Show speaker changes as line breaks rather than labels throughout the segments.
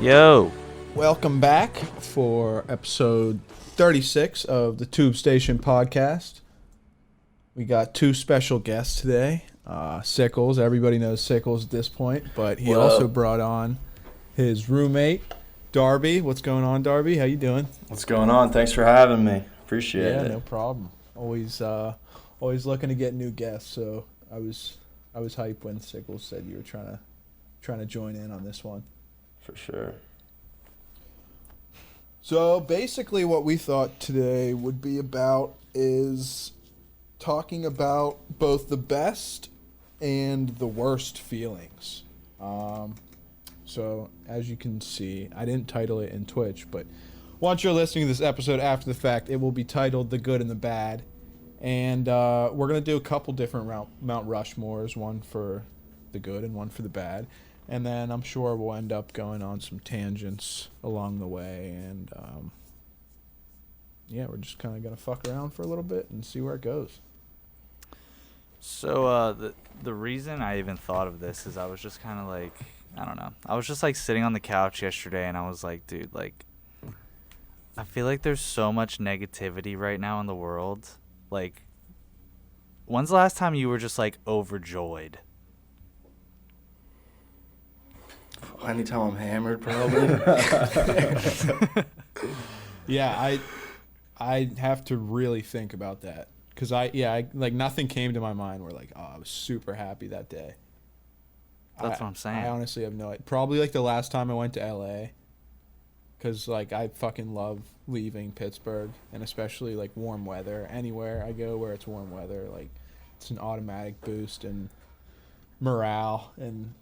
Yo.
Welcome back for episode 36 of the Tube Station podcast. We got two special guests today. Sickles, everybody knows Sickles at this point, but he also brought on his roommate, Darby. What's going on, Darby? How you doing?
What's going on? Thanks for having me. Appreciate it.
Yeah, no problem. Always looking to get new guests. So I was hyped when Sickles said you were trying to join in on this one.
For sure.
So basically what we thought today would be about is talking about both the best and the worst feelings. So as you can see, I didn't title it in Twitch, but once you're listening to this episode after the fact, it will be titled The Good and the Bad. And we're going to do a couple different Mount Rushmores, one for the good and one for the bad. And then I'm sure we'll end up going on some tangents along the way. And, yeah, we're just kind of going to fuck around for a little bit and see where it goes.
So the reason I even thought of this is I was just kind of like, I don't know. I was just like sitting on the couch yesterday and I was like, dude, like, I feel like there's so much negativity right now in the world. Like, when's the last time you were just like overjoyed?
Anytime I'm hammered, probably.
Yeah, I have to really think about that. Because I like nothing came to my mind where like, oh, I was super happy that day.
That's what I'm saying.
I honestly have no idea. Probably like the last time I went to LA. Because like I fucking love leaving Pittsburgh, and especially like warm weather. Anywhere I go where it's warm weather, like it's an automatic boost in morale and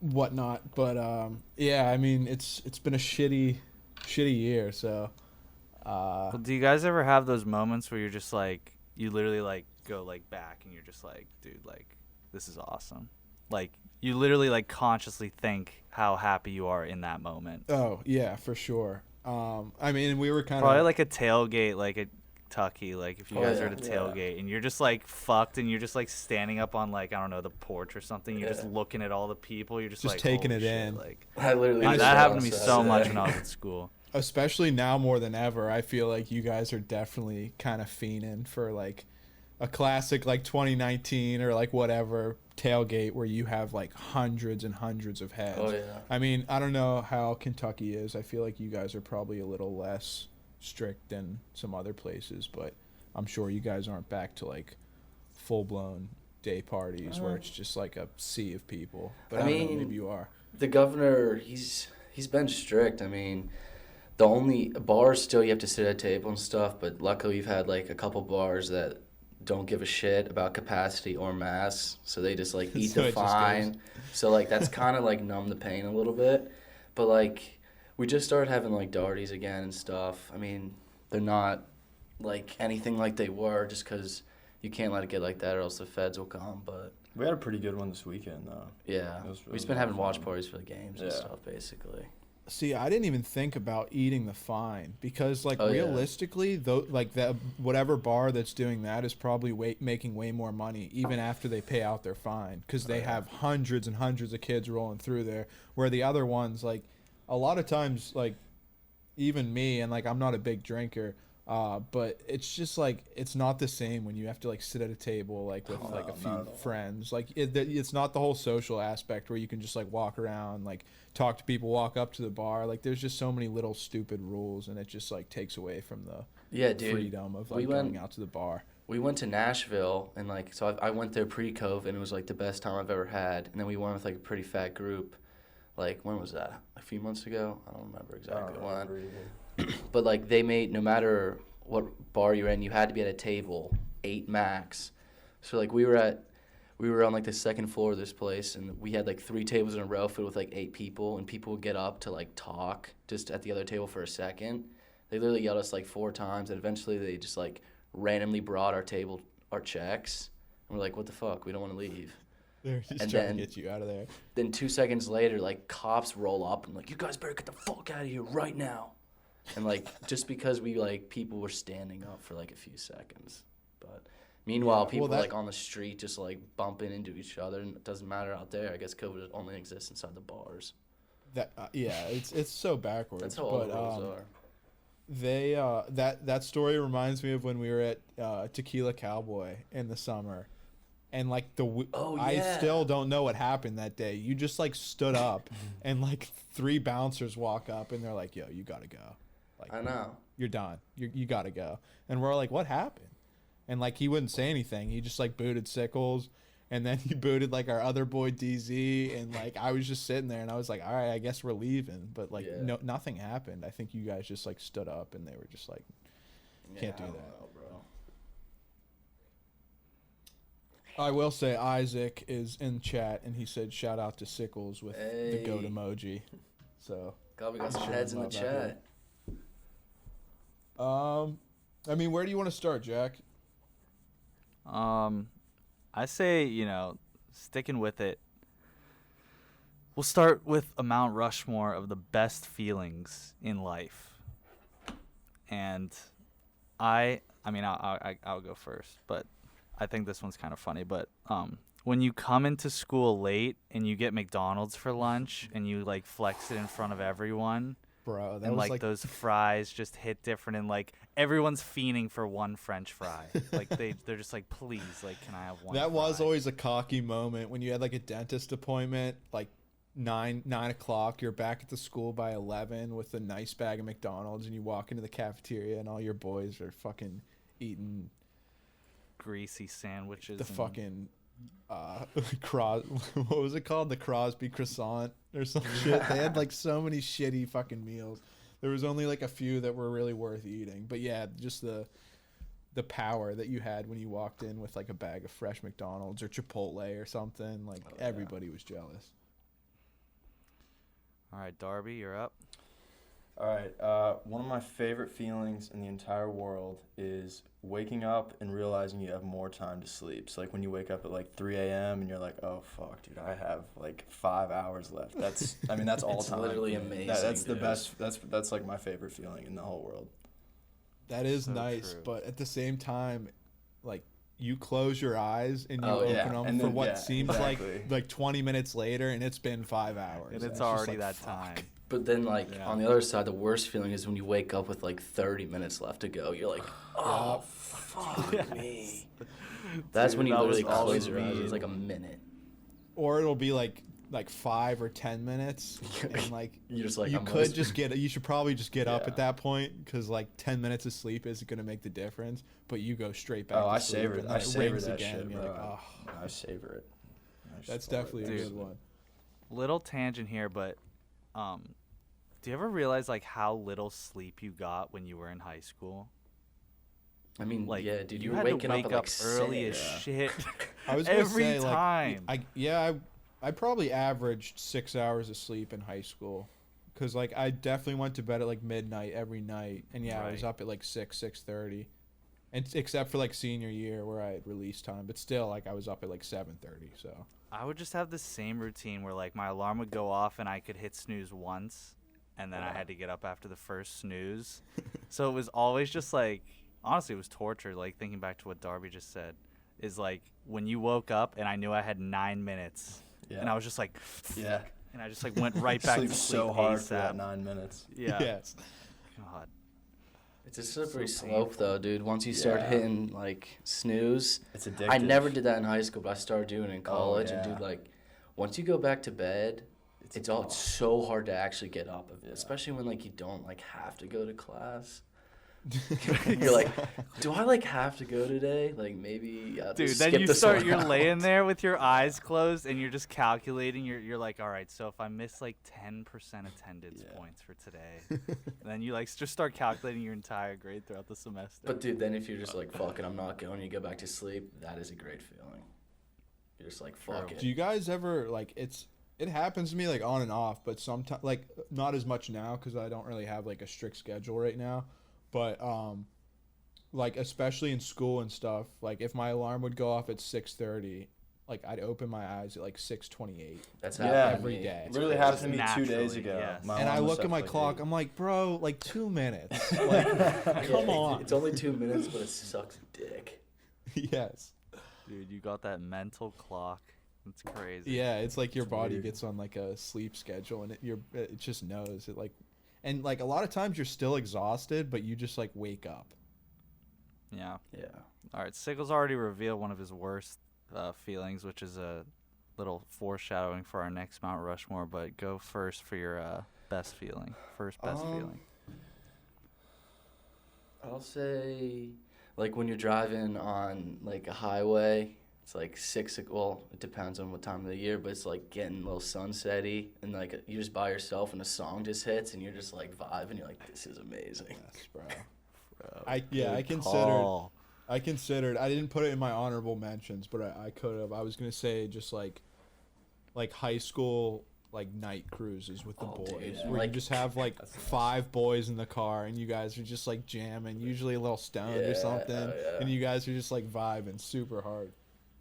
whatnot. But yeah, I mean it's been a shitty year. So
Well, do you guys ever have those moments where you're just like, you literally like go like back and you're just like, dude, like this is awesome. Like you literally like consciously think how happy you are in that moment.
Oh yeah, for sure. I mean we were kind of
probably like a tailgate, like a Kentucky, like if you guys are at a tailgate and you're just like fucked and you're just like standing up on like, I don't know, the porch or something, you're just looking at all the people, you're just like
taking it
shit.
in.
Like
I literally
that happened to me so much when I was at school.
Especially now more than ever, I feel like you guys are definitely kind of fiending for like a classic like 2019 or like whatever tailgate where you have like hundreds and hundreds of heads.
Oh yeah.
I mean, I don't know how Kentucky is. I feel like you guys are probably a little less strict than some other places, but I'm sure you guys aren't back to like full-blown day parties where it's just like a sea of people. But I don't know, maybe you are.
The governor, he's been strict. I mean, the only bars still you have to sit at a table and stuff, but luckily we've had like a couple bars that don't give a shit about capacity or masks, so they just like eat
So
the
it just
fine. So like that's kind of like numb the pain a little bit. But like we just started having like darties again and stuff. I mean, they're not like anything like they were just because you can't let it get like that or else the feds will come. But
We had a pretty good one this weekend, though.
yeah,
It was
we've
really
been having
fun.
watch parties for the games and
Yeah.
stuff basically.
See, I didn't even think about eating the fine because, like,
Oh, yeah.
realistically, though, like that whatever bar that's doing that is probably making way more money even after they pay out their fine because they have hundreds and hundreds of kids rolling through there. Where the other ones, like, a lot of times, like, even me and like I'm not a big drinker, but it's just like it's not the same when you have to like sit at a table like with like a few friends. Like it's not the whole social aspect where you can just like walk around, like talk to people, walk up to the bar. Like there's just so many little stupid rules, and it just like takes away from the freedom of like going out to the bar.
We went to Nashville, and like so I went there pre-COVID, and it was like the best time I've ever had. And then we went with like a pretty fat group. Like when was that? A few months ago? I don't remember exactly when. But like they made, no matter what bar you're in, you had to be at a table, 8 max. So like we were on like the second floor of this place, and we had like 3 tables in a row filled with like 8 people, and people would get up to like talk just at the other table for a second. They literally yelled us like 4 times, and eventually they just like randomly brought our checks, and we're like, what the fuck? We don't want to leave.
They're just
And
trying
then-
to get you out of there.
Then 2 seconds later, like cops roll up and like, you guys better get the fuck out of here right now. And like just because we like people were standing up for like a few seconds, but meanwhile people were like on the street just like bumping into each other, and it doesn't matter out there. I guess COVID only exists inside the bars.
That yeah, it's so backwards.
That's how all
but
the rules are.
they that story reminds me of when we were at Tequila Cowboy in the summer, and like
Oh,
I
yeah.
still don't know what happened that day. You just like stood up, and like 3 bouncers walk up, and they're like, "Yo, you gotta go." Like,
I know.
you're done. You gotta go. And we're like, what happened? And like he wouldn't say anything. He just like booted Sickles, and then he booted like our other boy DZ, and like I was just sitting there, and I was like, all right, I guess we're leaving. But like
Yeah.
nothing happened. I think you guys just like stood up, and they were just like, can't do
I don't
that.
know, bro.
I will say Isaac is in chat, and he said shout out to Sickles with the goat
Hey.
emoji. So
God, we got some
Sure,
heads in the
love that
chat.
I mean, where do you want to start, Jack?
I say, sticking with it. We'll start with a Mount Rushmore of the best feelings in life. And I'll go first, but I think this one's kind of funny. But when you come into school late and you get McDonald's for lunch and you like flex it in front of everyone,
Bro, that
and
was
like those fries just hit different, and like everyone's fiending for one French fry. Like they're just like, please, like, can I have one?
That was
fry?
always a cocky moment when you had like a dentist appointment, like 9 o'clock. You're back at the school by 11 with a nice bag of McDonald's, and you walk into the cafeteria, and all your boys are fucking eating
greasy sandwiches.
the
and
fucking what was it called? The Crosby croissant or some shit. They had like so many shitty fucking meals. There was only like a few that were really worth eating. But yeah, just the power that you had when you walked in with like a bag of fresh McDonald's or Chipotle or something. Like everybody was jealous.
All right, Darby, you're up.
All right. One of my favorite feelings in the entire world is waking up and realizing you have more time to sleep. So like when you wake up at like 3 a.m. and you're like, oh fuck, dude, I have like 5 hours left. That's all
It's
time.
literally amazing,
That's the
dude.
best. That's like my favorite feeling in the whole world.
That is
So
nice,
true.
but at the same time, like you close your eyes and you
Oh,
open
yeah.
them
And
for
then-
what
yeah,
seems
exactly.
like 20 minutes later, and it's been 5 hours.
And it's
just
already
like,
that
fuck.
time.
But then, like,
Yeah.
on the other side, the worst feeling is when you wake up with, like, 30 minutes left to go. You're like, oh, fuck me. That's
Dude,
when you
that was
literally
always
close your eyes.
me.
It's like a minute.
Or it'll be like 5 or 10 minutes, and like
You're just like,
you
I'm
could
almost-
just get. You should probably just get up
Yeah.
at that point, because like 10 minutes of sleep isn't gonna make the difference. But you go straight back.
Oh,
to
I
sleep,
savor
and then
I
it
savor
rings
that
again,
shit,
and you're
bro.
like, oh,
I savor it. I just
that's
love it.
definitely a
Dude.
good one.
Little tangent here, but do you ever realize like how little sleep you got when you were in high school?
I mean,
Like,
yeah, dude,
you
were
had to
waking
wake
up at, like,
early as
6.
shit.
I was gonna
every
say,
time.
Like, I probably averaged 6 hours of sleep in high school, because like I definitely went to bed at like midnight every night, and yeah, I was
Right.
up at like 6:30, and except for like senior year where I had release time, but still like I was up at like 7:30. So
I would just have the same routine where like my alarm would go off and I could hit snooze once, and then I had to get up after the first snooze. So it was always just like, honestly, it was torture. Like thinking back to what Darby just said, is like when you woke up and I knew I had 9 minutes,
Yeah.
and I was just like,
Yeah.
and I just like went right back to
Sleep
sleep
so hard
ASAP.
for that 9 minutes.
Yeah.
yes.
God.
It's a slippery
So
slope,
painful.
though, dude. Once you start
Yeah.
hitting, like, snooze.
It's addictive.
I never did that in high school, but I started doing it in college. And,
yeah.
dude, like, once you go back to bed, it's so hard to actually get up, especially when, like, you don't, like, have to go to class. You're like, do I like have to go today? Like maybe
Dude,
skip
then you
this
start,
one
you're
out.
laying there with your eyes closed and you're just calculating. You're like, all right, so if I miss like 10% attendance points for today, then you like just start calculating your entire grade throughout the semester.
But dude, then if you're just like, fuck it, I'm not going, you go back to sleep, that is a great feeling. You're just like, fuck
True.
it.
Do you guys ever like it happens to me like on and off, but sometimes like not as much now because I don't really have like a strict schedule right now. But like especially in school and stuff, like if my alarm would go off at 6:30, like I'd open my eyes at like 6:28.
That's
Yeah,
happened
every
to me.
day.
It literally happened to me 2
Naturally,
days ago.
yes.
My
And I
alarm was
look
set
at my
for, like,
clock,
8.
I'm like, bro, like 2 minutes. Like,
Yeah,
come on.
It's only 2 minutes, but it sucks dick.
Yes.
Dude, you got that mental clock. It's crazy.
Yeah, it's like your
It's
body
weird.
gets on like a sleep schedule, and it just knows it like, and like a lot of times you're still exhausted, but you just like wake up.
Yeah.
Yeah.
All right. Sickles already revealed one of his worst feelings, which is a little foreshadowing for our next Mount Rushmore. But go first for your best feeling. First best feeling.
I'll say, like, when you're driving on, like, a highway, it's, like, well, it depends on what time of the year, but it's, like, getting a little sunsetty, and, like, you're just by yourself, and a song just hits, and you're just, like, vibing. You're like, this is amazing.
Yes, bro.
Bro,
I
good
considered.
call.
I considered. I didn't put it in my honorable mentions, but I could have. I was gonna say just like high school like night cruises with the
Oh,
boys,
dude,
where
like-
you just have like
That's nice.
5 boys in the car, and you guys are just like jamming, usually a little stoned or
Yeah,
something,
oh, yeah.
and you guys are just like vibing super hard.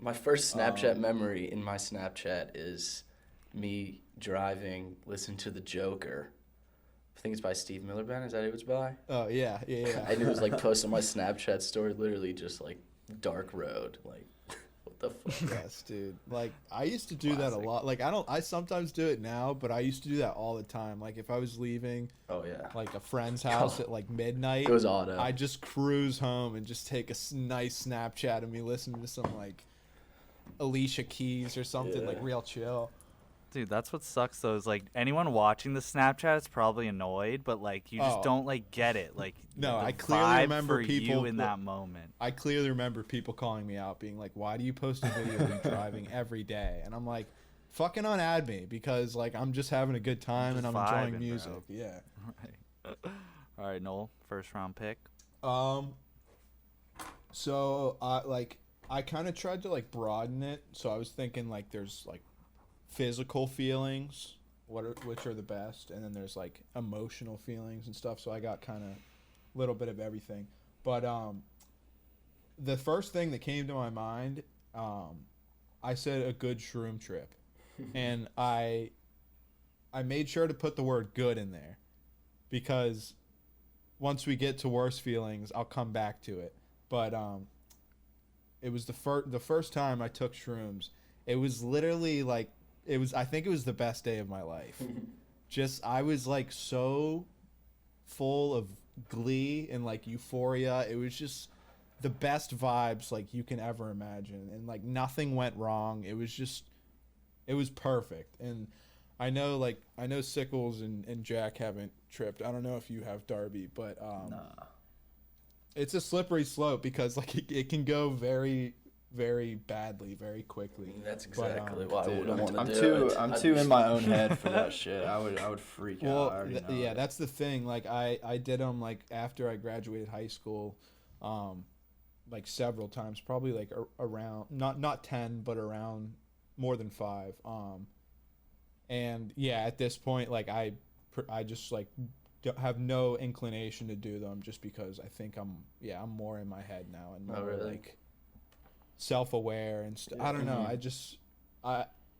My first Snapchat memory in my Snapchat is me driving, listening to The Joker. I think it's by Steve Miller Band. Is that who it's by?
Oh yeah.
And it was like posted on my Snapchat story, literally just like dark road. Like, what the fuck?
Yes, dude. Like I used to do that a
Classic.
lot. Like I sometimes do it now, but I used to do that all the time. Like if I was leaving
Oh, yeah.
like a friend's house at like midnight,
Goes auto.
I just cruise home and just take a nice Snapchat of me listening to some like Alicia Keys or something, like
Yeah.
real chill.
Dude, that's what sucks though. Is like anyone watching the Snapchat is probably annoyed, but like you just
Oh.
don't like get it. Like
No,
the
I clearly
vibe
remember
for
people
you in that moment.
I clearly remember people calling me out, being like, "Why do you post a video of you driving every day?" And I'm like, "Fucking unadd me because like I'm just having a good time and
Just
I'm enjoying
vibing,
music."
bro.
Yeah.
All right, Noel, first round pick.
So I kind of tried to like broaden it. So I was thinking like there's like physical feelings, which are the best, and then there's like emotional feelings and stuff. So I got kind of a little bit of everything. But the first thing that came to my mind, I said a good shroom trip, and I made sure to put the word good in there, because once we get to worse feelings, I'll come back to it. But it was the first time I took shrooms. It was literally like I think it was the best day of my life. Just I was like so full of glee and like euphoria. It was just the best vibes like you can ever imagine, and like nothing went wrong. It was perfect. And I know Sickles and Jack haven't tripped. I don't know if you have, Darby, but
Nah.
it's a slippery slope because like it can go very, very badly very quickly.
That's
But,
exactly why I
Dude,
wouldn't want to
I'm
do
too
it.
I'm
I'd
too
be-
in my own head for that shit. I would freak out. I
Well,
already know
yeah,
it.
that's the thing. Like I did them like after I graduated high school, like several times, probably like around not 10, but around more than 5. And yeah, at this point, like I just like have no inclination to do them, just because I think I'm more in my head now and more
Oh, really?
like self-aware and stuff. I don't know.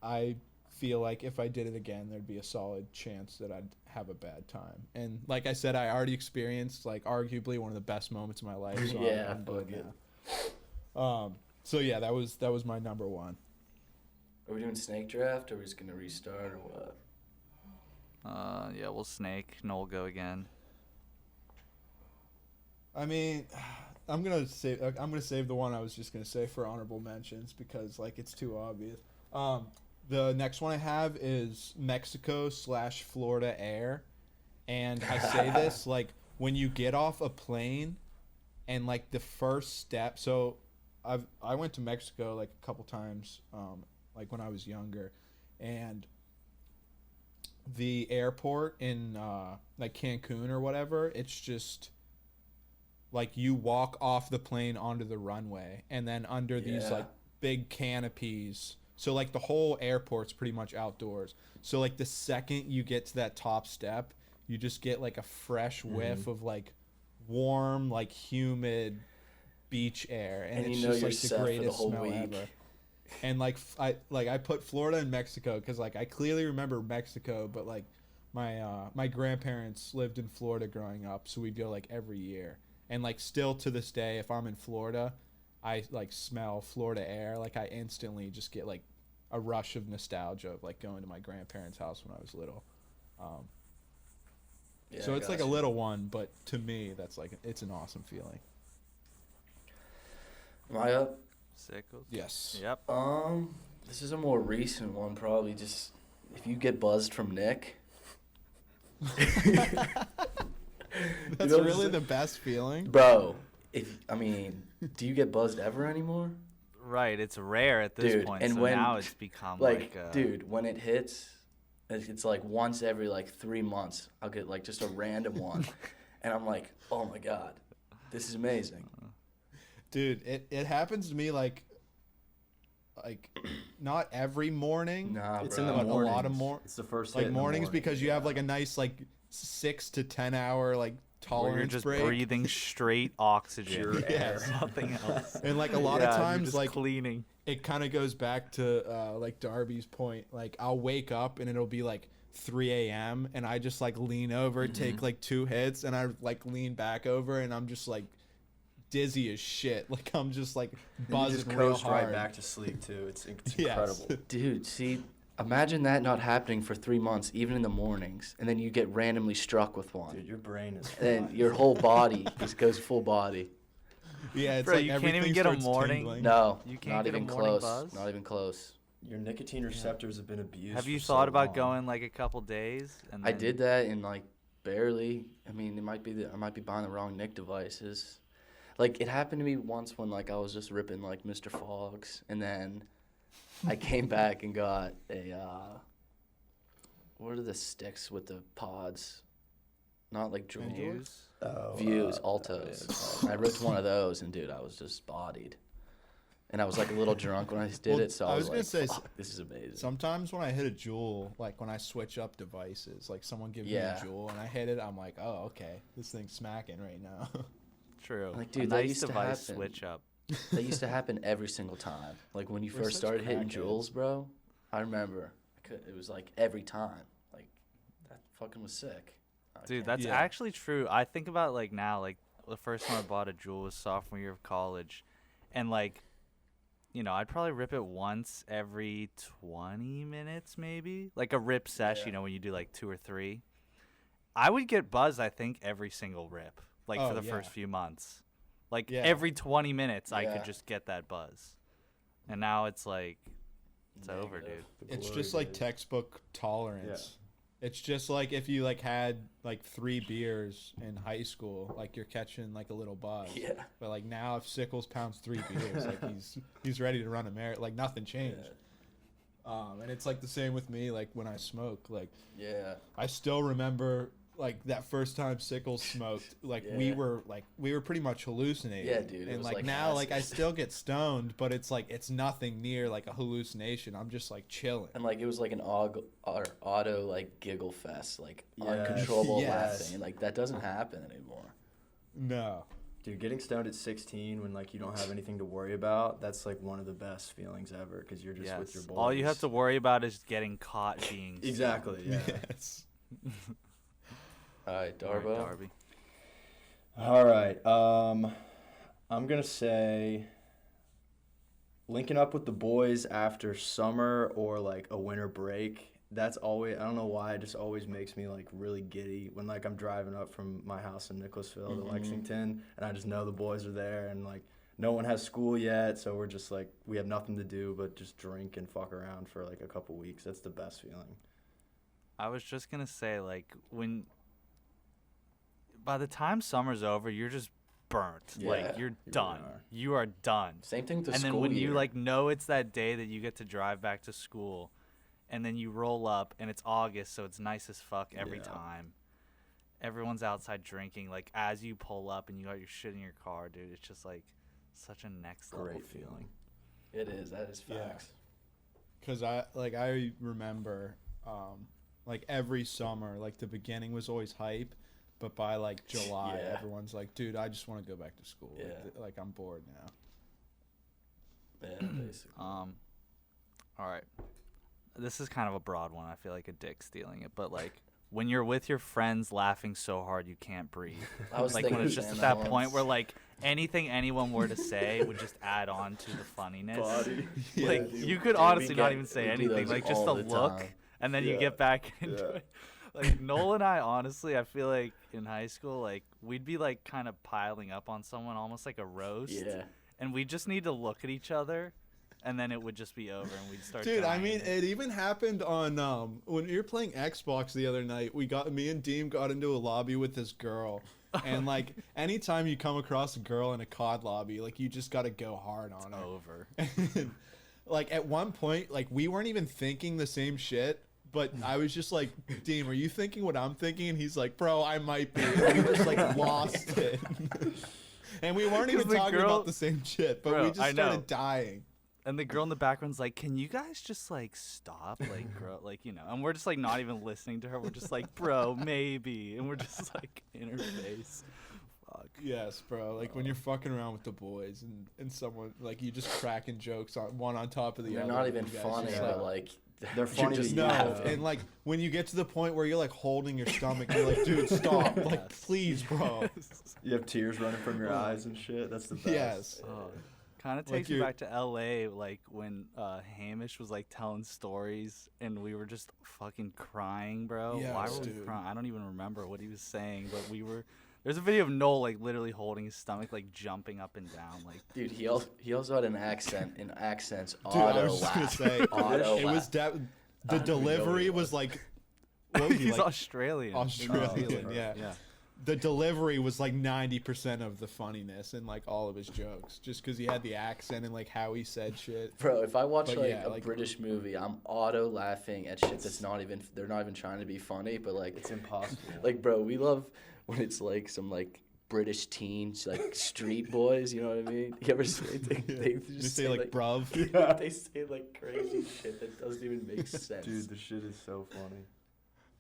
I feel like if I did it again, there'd be a solid chance that I'd have a bad time. And like I said, I already experienced like arguably one of the best moments of my life. So
Yeah,
I'm good
fuck it.
now. So yeah, that was my number one.
Are we doing snake draft, or are we just gonna restart, or what?
Yeah, we'll snake. Noel, go again.
I mean, I'm gonna save the one I was just gonna say for honorable mentions, because like it's too obvious. The next one I have is Mexico/Florida Air, and I say this like when you get off a plane, and like the first step. So I went to Mexico like a couple times, like when I was younger, and the airport in like Cancun or whatever, it's just like you walk off the plane onto the runway, and then under these
Yeah.
like big canopies. So like the whole airport's pretty much outdoors. So like the second you get to that top step, you just get like a fresh whiff of like warm, like humid beach air, and
And
it's
you know
just
you're
like the
set for the
greatest
whole
smell
week.
ever. And like I put Florida and Mexico because like I clearly remember Mexico, but like my grandparents lived in Florida growing up, so we'd go like every year. And like still to this day, if I'm in Florida, I like smell Florida air. Like I instantly just get like a rush of nostalgia of like going to my grandparents' house when I was little.
Yeah,
So
I
it's like a
gotcha.
little one, but to me, that's like it's an awesome feeling.
Am I up?
Sickles.
Yes.
Yep.
This is a more recent one, probably. Just if you get buzzed from Nick.
That's
You know what
really
I'm
the best feeling.
Bro, do you get buzzed ever anymore?
Right. It's rare at this
Dude,
point.
and
So
when-
now it's become
Dude, when it hits, it's like once every like 3 months, I'll get like just a random one, and I'm like, oh my god, this is amazing.
Dude, it happens to me like not every morning.
Nah,
It's
bro.
in the
But a
mornings.
lot of
It's the first
like
hit in the
mornings
morning.
because you have like a nice like 6 to 10 hour like
where you're
tolerance
just
break.
breathing straight oxygen.
Pure air.
Nothing else.
And like a lot
Yeah,
of
you're
times
just
like
cleaning.
it kind of goes back to like Darby's point. Like I'll wake up and it'll be like 3 a.m. and I just like lean over, take like 2 hits, and I like lean back over and I'm just like dizzy as shit. Like I'm just like
And you
buzzing
just
real
coast
hard.
right back to sleep too. It's
Yes.
incredible.
Dude, see, imagine that not happening for 3 months, even in the mornings, and then you get randomly struck with one.
Dude, your brain is.
And then your whole body just goes full body.
Yeah, it's
Bro,
like
you can't even
everything
get a
starts
morning-
tingling.
No,
You can't
not
get a
even
morning
close.
buzz?
Not even close.
Your nicotine receptors have been abused.
Have you
for
thought
so
about
long.
going like a couple days? And
I
then-
did that in like barely. I mean, I might be buying the wrong Nick devices. Like it happened to me once when like I was just ripping like Mr. Fogg's, and then I came back and got a what are the sticks with the pods? Not like Juul.
Views.
Oh,
Views,
yeah,
Altos. I ripped one of those, and dude, I was just bodied. And I was like a little drunk when I did
Well,
it, so
I
I
was
was
gonna
like,
say,
fuck, this is amazing.
Sometimes when I hit a Juul, like when I switch up devices, like someone gives
Yeah.
me a Juul and I hit it, I'm like, oh, okay, this thing's smacking right now.
True.
Like,
A
dude, that
nice
used to
device
happen.
switch up.
That used to happen every single time. Like when you
We're
first
such
started hitting
crackheads.
Juuls, bro. I remember. It was like every time. Like that fucking was sick. I
Dude,
can't-
that's
Yeah.
actually true. I think about like now, like the first time I bought a Juul was sophomore year of college, and like, you know, I'd probably rip it once every 20 minutes, maybe like a rip sesh.
Yeah.
You know, when you do like 2 or 3, I would get buzzed. I think every single rip, like for
Oh,
the
yeah.
first few months, like
Yeah.
every 20 minutes, I
Yeah.
could just get that buzz, and now it's like it's over, dude.
Negative.
The
It's
glory
just like
days.
textbook tolerance. It's just like if you like had like 3 beers in high school, like you're catching like a little buzz.
Yeah.
But like now, if Sickles pounds 3 beers, like he's ready to run a marathon. Like nothing changed. And it's like the same with me. Like when I smoke, like
Yeah.
I still remember like that first time Sickles smoked. Like we
Yeah.
were pretty much hallucinating.
Yeah, dude, it
And
was
like
like
now, like I
acid.
still get stoned, but it's like it's nothing near like a hallucination. I'm just like chilling.
And like it was like an auto like giggle fest, like
Yes.
uncontrollable
Yes.
laughing. Like that doesn't happen anymore.
No.
Dude, getting stoned at 16 when like you don't have anything to worry about, that's like one of the best feelings ever because you're just with your
Yes.
boys.
All you have to worry about is getting caught being stoned.
Exactly. Yeah.
Yes.
All right,
All right,
Darbo.
Darby.
All right. I'm gonna say linking up with the boys after summer or like a winter break. That's always, I don't know why, it just always makes me like really giddy when like I'm driving up from my house in Nicholasville to Lexington and I just know the boys are there and like no one has school yet, so we're just like we have nothing to do but just drink and fuck around for like a couple weeks. That's the best feeling.
I was just gonna say, like, when by the time summer's over, you're just burnt.
Yeah,
like you're
you really
done.
are.
You are done.
Same thing with the
And
school
then when you
year.
like know it's that day that you get to drive back to school, and then you roll up and it's August, so it's nice as fuck every
Yeah.
time. Everyone's outside drinking. Like as you pull up and you got your shit in your car, dude. It's just like such a next level
Great
feeling.
feeling.
It is. That is
Yeah.
facts.
Because I remember like every summer, like the beginning was always hype, but by like July,
Yeah.
everyone's like, dude, I just want to go back to school.
Yeah.
Like I'm bored now.
Yeah, basically.
All right. This is kind of a broad one. I feel like a dick stealing it, but like when you're with your friends laughing so hard you can't breathe.
I was
Like
thinking
when it's
of
just at
saying
that
that
point
once.
where like anything anyone were to say would just add on to the funniness.
Body.
Like
dude.
you could
Dude,
honestly
we
not
get-
even say
we do
anything,
those
like just
all
a
the
look,
time.
and then you
Yeah.
get back into
Yeah.
it. Like Noel and I, honestly, I feel like in high school, like we'd be like kind of piling up on someone, almost like a roast.
Yeah.
And we just need to look at each other, and then it would just be over, and we'd start.
Dude, I
dying.
mean, it even happened on when we were playing Xbox the other night. Me and Deem got into a lobby with this girl, and like anytime you come across a girl in a COD lobby, like you just got to go hard on her.
over.
Like at one point, like we weren't even thinking the same shit. But I was just like, Deem, are you thinking what I'm thinking? And he's like, bro, I might be. And we just like lost it. And we weren't even
The
talking
girl-
about the same shit, but
Bro,
we just
I know.
started dying.
And the girl in the background's like, "Can you guys just like stop, like, girl, like you know?" And we're just like not even listening to her. We're just like, "Bro, maybe," and we're just like in her face. Fuck.
Yes, bro. Like when you're fucking around with the boys and someone like you just cracking jokes on one on top of the
They're
other.
not even
you guys
funny,
just,
but like
They're funny
just
to
no,
you.
laughing.
and like when you get to the point where you're like holding your stomach, you're like, dude, stop, like
Yes.
please, bro.
You have tears running from your eyes and shit. That's the best.
Yes.
Kind of
Like
takes me
you're-
back to LA, like when Hamish was like telling stories, and we were just fucking crying, bro. Why
Yes,
were we
dude.
crying? I don't even remember what he was saying, but we were. There's a video of Noel like literally holding his stomach, like jumping up and down, like.
dude, he also had an accent and accents
Dude, I
auto
was just gonna
laugh.
say
Auto
it was
laugh.
the
don't even know what
delivery
he
was
was.
like what was he,
He's
like,
Australian.
Australian, yeah.
Yeah.
The delivery was like 90% of the funniness in like all of his jokes, just because he had the accent and like how he said shit.
Bro, if I watch
But
like
yeah,
a
like-
British movie, I'm auto laughing at shit that's not even they're not even trying to be funny, but like
It's impossible.
like bro, we love when it's like some like British teens, like street boys, you know what I mean? You ever see they
You
just
say like bruv.
they say like crazy shit that doesn't even make sense.
Dude, the shit is so funny.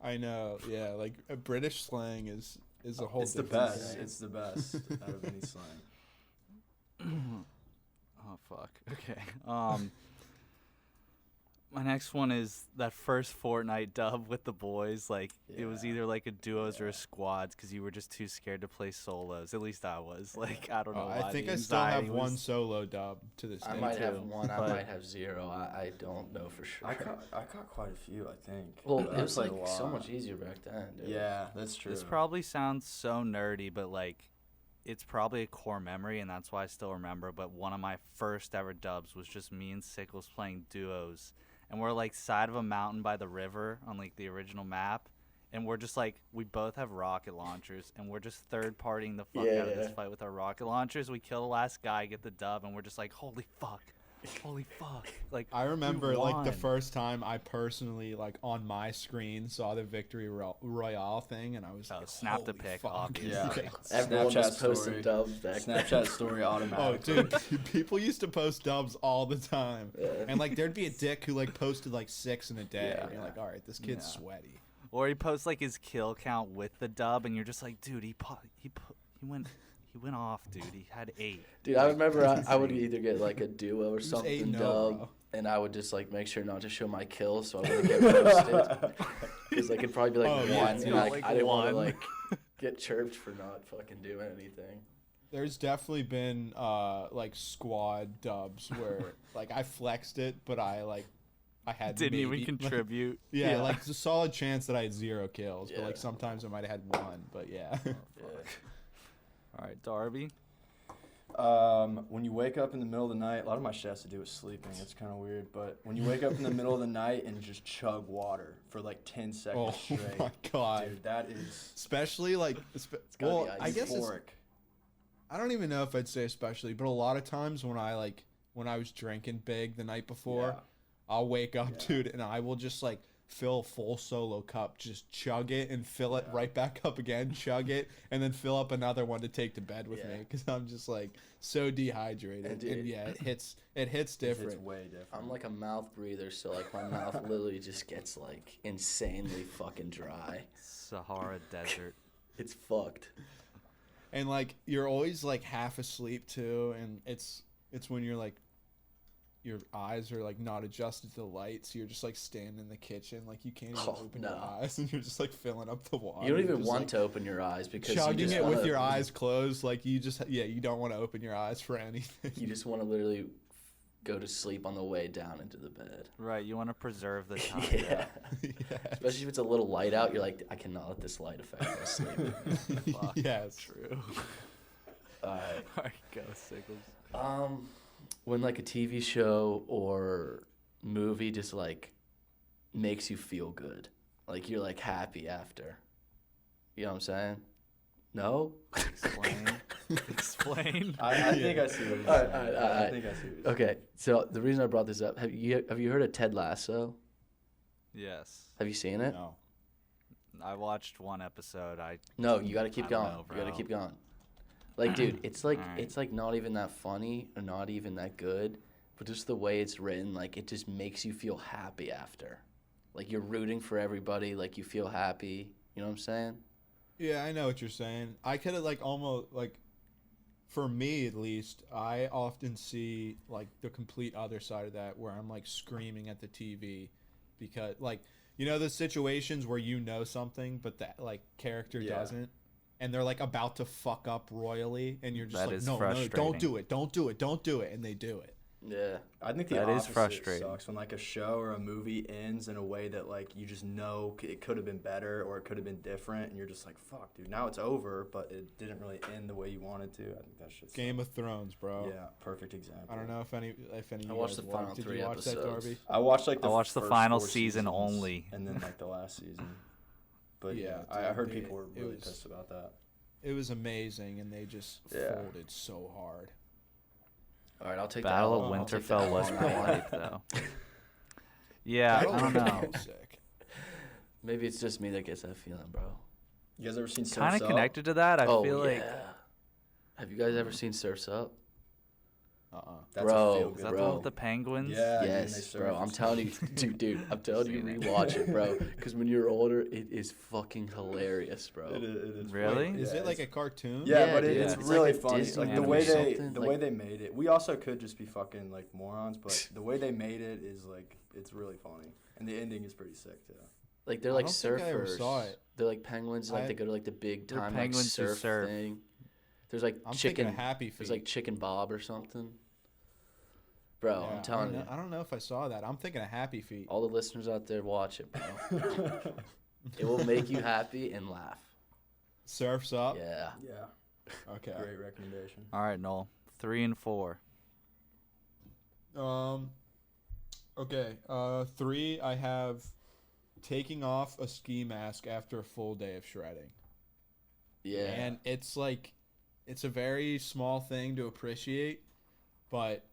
I know, yeah. Like a British slang is a whole.
It's the
different
best.
thing.
It's the best out of any slang.
Oh fuck. Okay. My next one is that first Fortnite dub with the boys. Like it was
Yeah.
either like a duos or a squads because you were just too scared to play solos. At least I was. Like I don't know. Why
I think
the
I still have
anxiety
one
was-
solo dub to this
I
day.
might have
too,
one, I
but-
might have zero. I don't know for sure.
I caught quite a few, I think.
well,
But
it
I
was
played
like
a
so
lot.
much easier back then, dude.
Yeah, that's true.
This probably sounds so nerdy, but like it's probably a core memory, and that's why I still remember. But one of my first ever dubs was just me and Sickles playing duos, and we're like side of a mountain by the river on like the original map, and we're just like we both have rocket launchers, and we're just third partying the fuck out of this
Yeah.
fight with our rocket launchers. We kill the last guy, get the dub, and we're just like holy fuck. Holy fuck! Like
I remember
we
like the
won.
first time I personally like on my screen saw the victory royale thing, and I was like,
snap the
"Holy
pick,
fuck."
obviously.
Yeah.
Everyone
Snapchat
was posting
story.
dubs back then.
Snapchat story
Oh,
automatically.
dude, people used to post dubs all the time,
Yeah.
and like there'd be a dick who like posted like 6 in a day,
Yeah.
and you're like, all right, this kid's
Yeah.
sweaty.
Or he posts like his kill count with the dub, and you're just like, dude, he went off, dude. He had 8.
Dude, I remember I would either get like a duo or
was
something
8-0,
dub,
bro.
and I would just like make sure not to show my kills so I wouldn't get posted. Because like it'd probably be like
Oh, yeah,
one,
it's
and
got,
like
like,
I didn't want to
one.
like get chirped for not fucking doing anything.
There's definitely been like squad dubs where like I flexed it, but I had
Didn't
maybe,
even contribute.
yeah, like it's a solid chance that I had 0 kills, but
Yeah.
like sometimes I might have had 1, but yeah.
Yeah.
All right, Darby.
When you wake up in the middle of the night, a lot of my shit has to do with sleeping. It's kind of weird, but when you wake up in the middle of the night and just chug water for like 10 seconds
Oh
straight,
my god.
dude, that is
Especially like
gotta
well,
be
I guess it's,
euphoric.
I don't even know if I'd say especially, but a lot of times when I was drinking big the night before,
Yeah.
I'll wake up,
Yeah.
dude, and I will just like fill a full solo cup, just chug it and fill it right back up again, chug it, and then fill up another one to take to bed with
Yeah.
me because I'm just like so dehydrated.
And
And,
dude,
yeah, it hits different.
It's way different.
I'm like a mouth breather, so like my mouth literally just gets like insanely fucking dry.
Sahara Desert.
It's fucked.
And like you're always like half asleep too, and it's when you're like your eyes are like not adjusted to the light, so you're just like standing in the kitchen, like you can't even open your eyes, and you're just like filling up the water.
You don't even
just,
want
like,
to open your eyes because
chugging
you just
it
wanna,
with your eyes closed, like you don't want to open your eyes for anything.
You just want to literally go to sleep on the way down into the bed.
Right, you want to preserve the time.
Yeah.
Yes.
Especially if it's a little light out, you're like, I cannot let this light affect my sleep.
Fuck.
Yes.
True.
Alright.
Alright, go Sickles.
When like a TV show or movie just like makes you feel good, like you're like happy after. You know what I'm saying? No?
Explain. Explain.
I think I see what he's
Alright,
saying.
alright.
I think I see what he's saying.
Okay, so the reason I brought this up, have you heard of Ted Lasso?
Yes.
Have you seen it?
No.
I watched one episode.
No, you got to keep
I don't
going.
know,
You got to
bro.
keep going. Like, dude, it's like
Alright.
it's like not even that funny or not even that good, but just the way it's written, like it just makes you feel happy after. Like you're rooting for everybody, like you feel happy. You know what I'm saying?
Yeah, I know what you're saying. I could have like almost like, for me at least, I often see like the complete other side of that where I'm like screaming at the TV because like, you know, the situations where you know something but that like character
Yeah.
doesn't, and they're like about to fuck up royally, and you're just
That
like,
is
no,
frustrating.
don't do it, don't do it, don't do it, and they do it.
Yeah.
I think the
That is
opposite
frustrating.
sucks when like a show or a movie ends in a way that like you just know it could have been better or it could have been different, and you're just like, fuck, dude, now it's over, but it didn't really end the way you wanted to. I think that shit's
Game of Thrones, bro.
Yeah, perfect example.
I don't know if any of you
I watched
guys
the final
watched. Did
3
you watch that,
episodes.
Darby?
I watched like
I watched the
first
final
4
season
seasons
only.
and then like the last season. But
Yeah,
I
dude,
heard people were
it
really
was-
pissed about that.
It was amazing, and they just
Yeah.
folded so hard.
All right, I'll take
Battle
that.
of
I'll take
Winterfell
that
was
one.
pretty hype though. Yeah,
Battle
I don't
of
know.
Winterfell was sick.
Maybe it's just me that gets that feeling, bro.
You guys ever seen Surf's
Kind of
Up?
connected to that. I
oh
feel
yeah.
like
Have you guys ever seen Surf's Up?
That's
Bro,
a feel
is
good
that the
bro.
one with the penguins?
Yeah, dude, they
Yes,
surf
bro.
and
I'm
stuff.
telling you, dude. I'm telling you,
Seen it.
rewatch it, bro. Because when you're older, it is fucking hilarious, bro.
It is
Really?
funny.
Is
Yeah,
it like a
it's-
cartoon?
Yeah,
Yeah,
but
dude,
it's
it's
really
like a
funny.
Disney
Like the
movie
way
or
they
something,
the
like-
way they made it. We also could just be fucking like morons, but the way they made it is like it's really funny, and the ending is pretty sick too.
Like they're
I
like
don't
surfers.
think I ever saw it.
They're like penguins. Like
I-
they go to like the big
They're
time like
penguins who
surf
surf.
thing. There's like
I'm
chicken.
thinking of Happy Feet.
There's like Chicken Bob or something. Bro,
Yeah,
I'm telling you,
I don't know if I saw that. I'm thinking of Happy Feet.
all the listeners out there, watch it, bro. It will make you happy and laugh.
Surf's Up.
Yeah.
Yeah,
Okay.
great recommendation.
All right, Noel. 3 and 4.
Okay. 3. I have taking off a ski mask after a full day of shredding.
Yeah.
And it's like, it's a very small thing to appreciate, but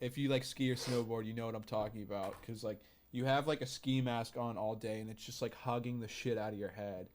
if you like ski or snowboard, you know what I'm talking about. Because like you have like a ski mask on all day, and it's just like hugging the shit out of your head.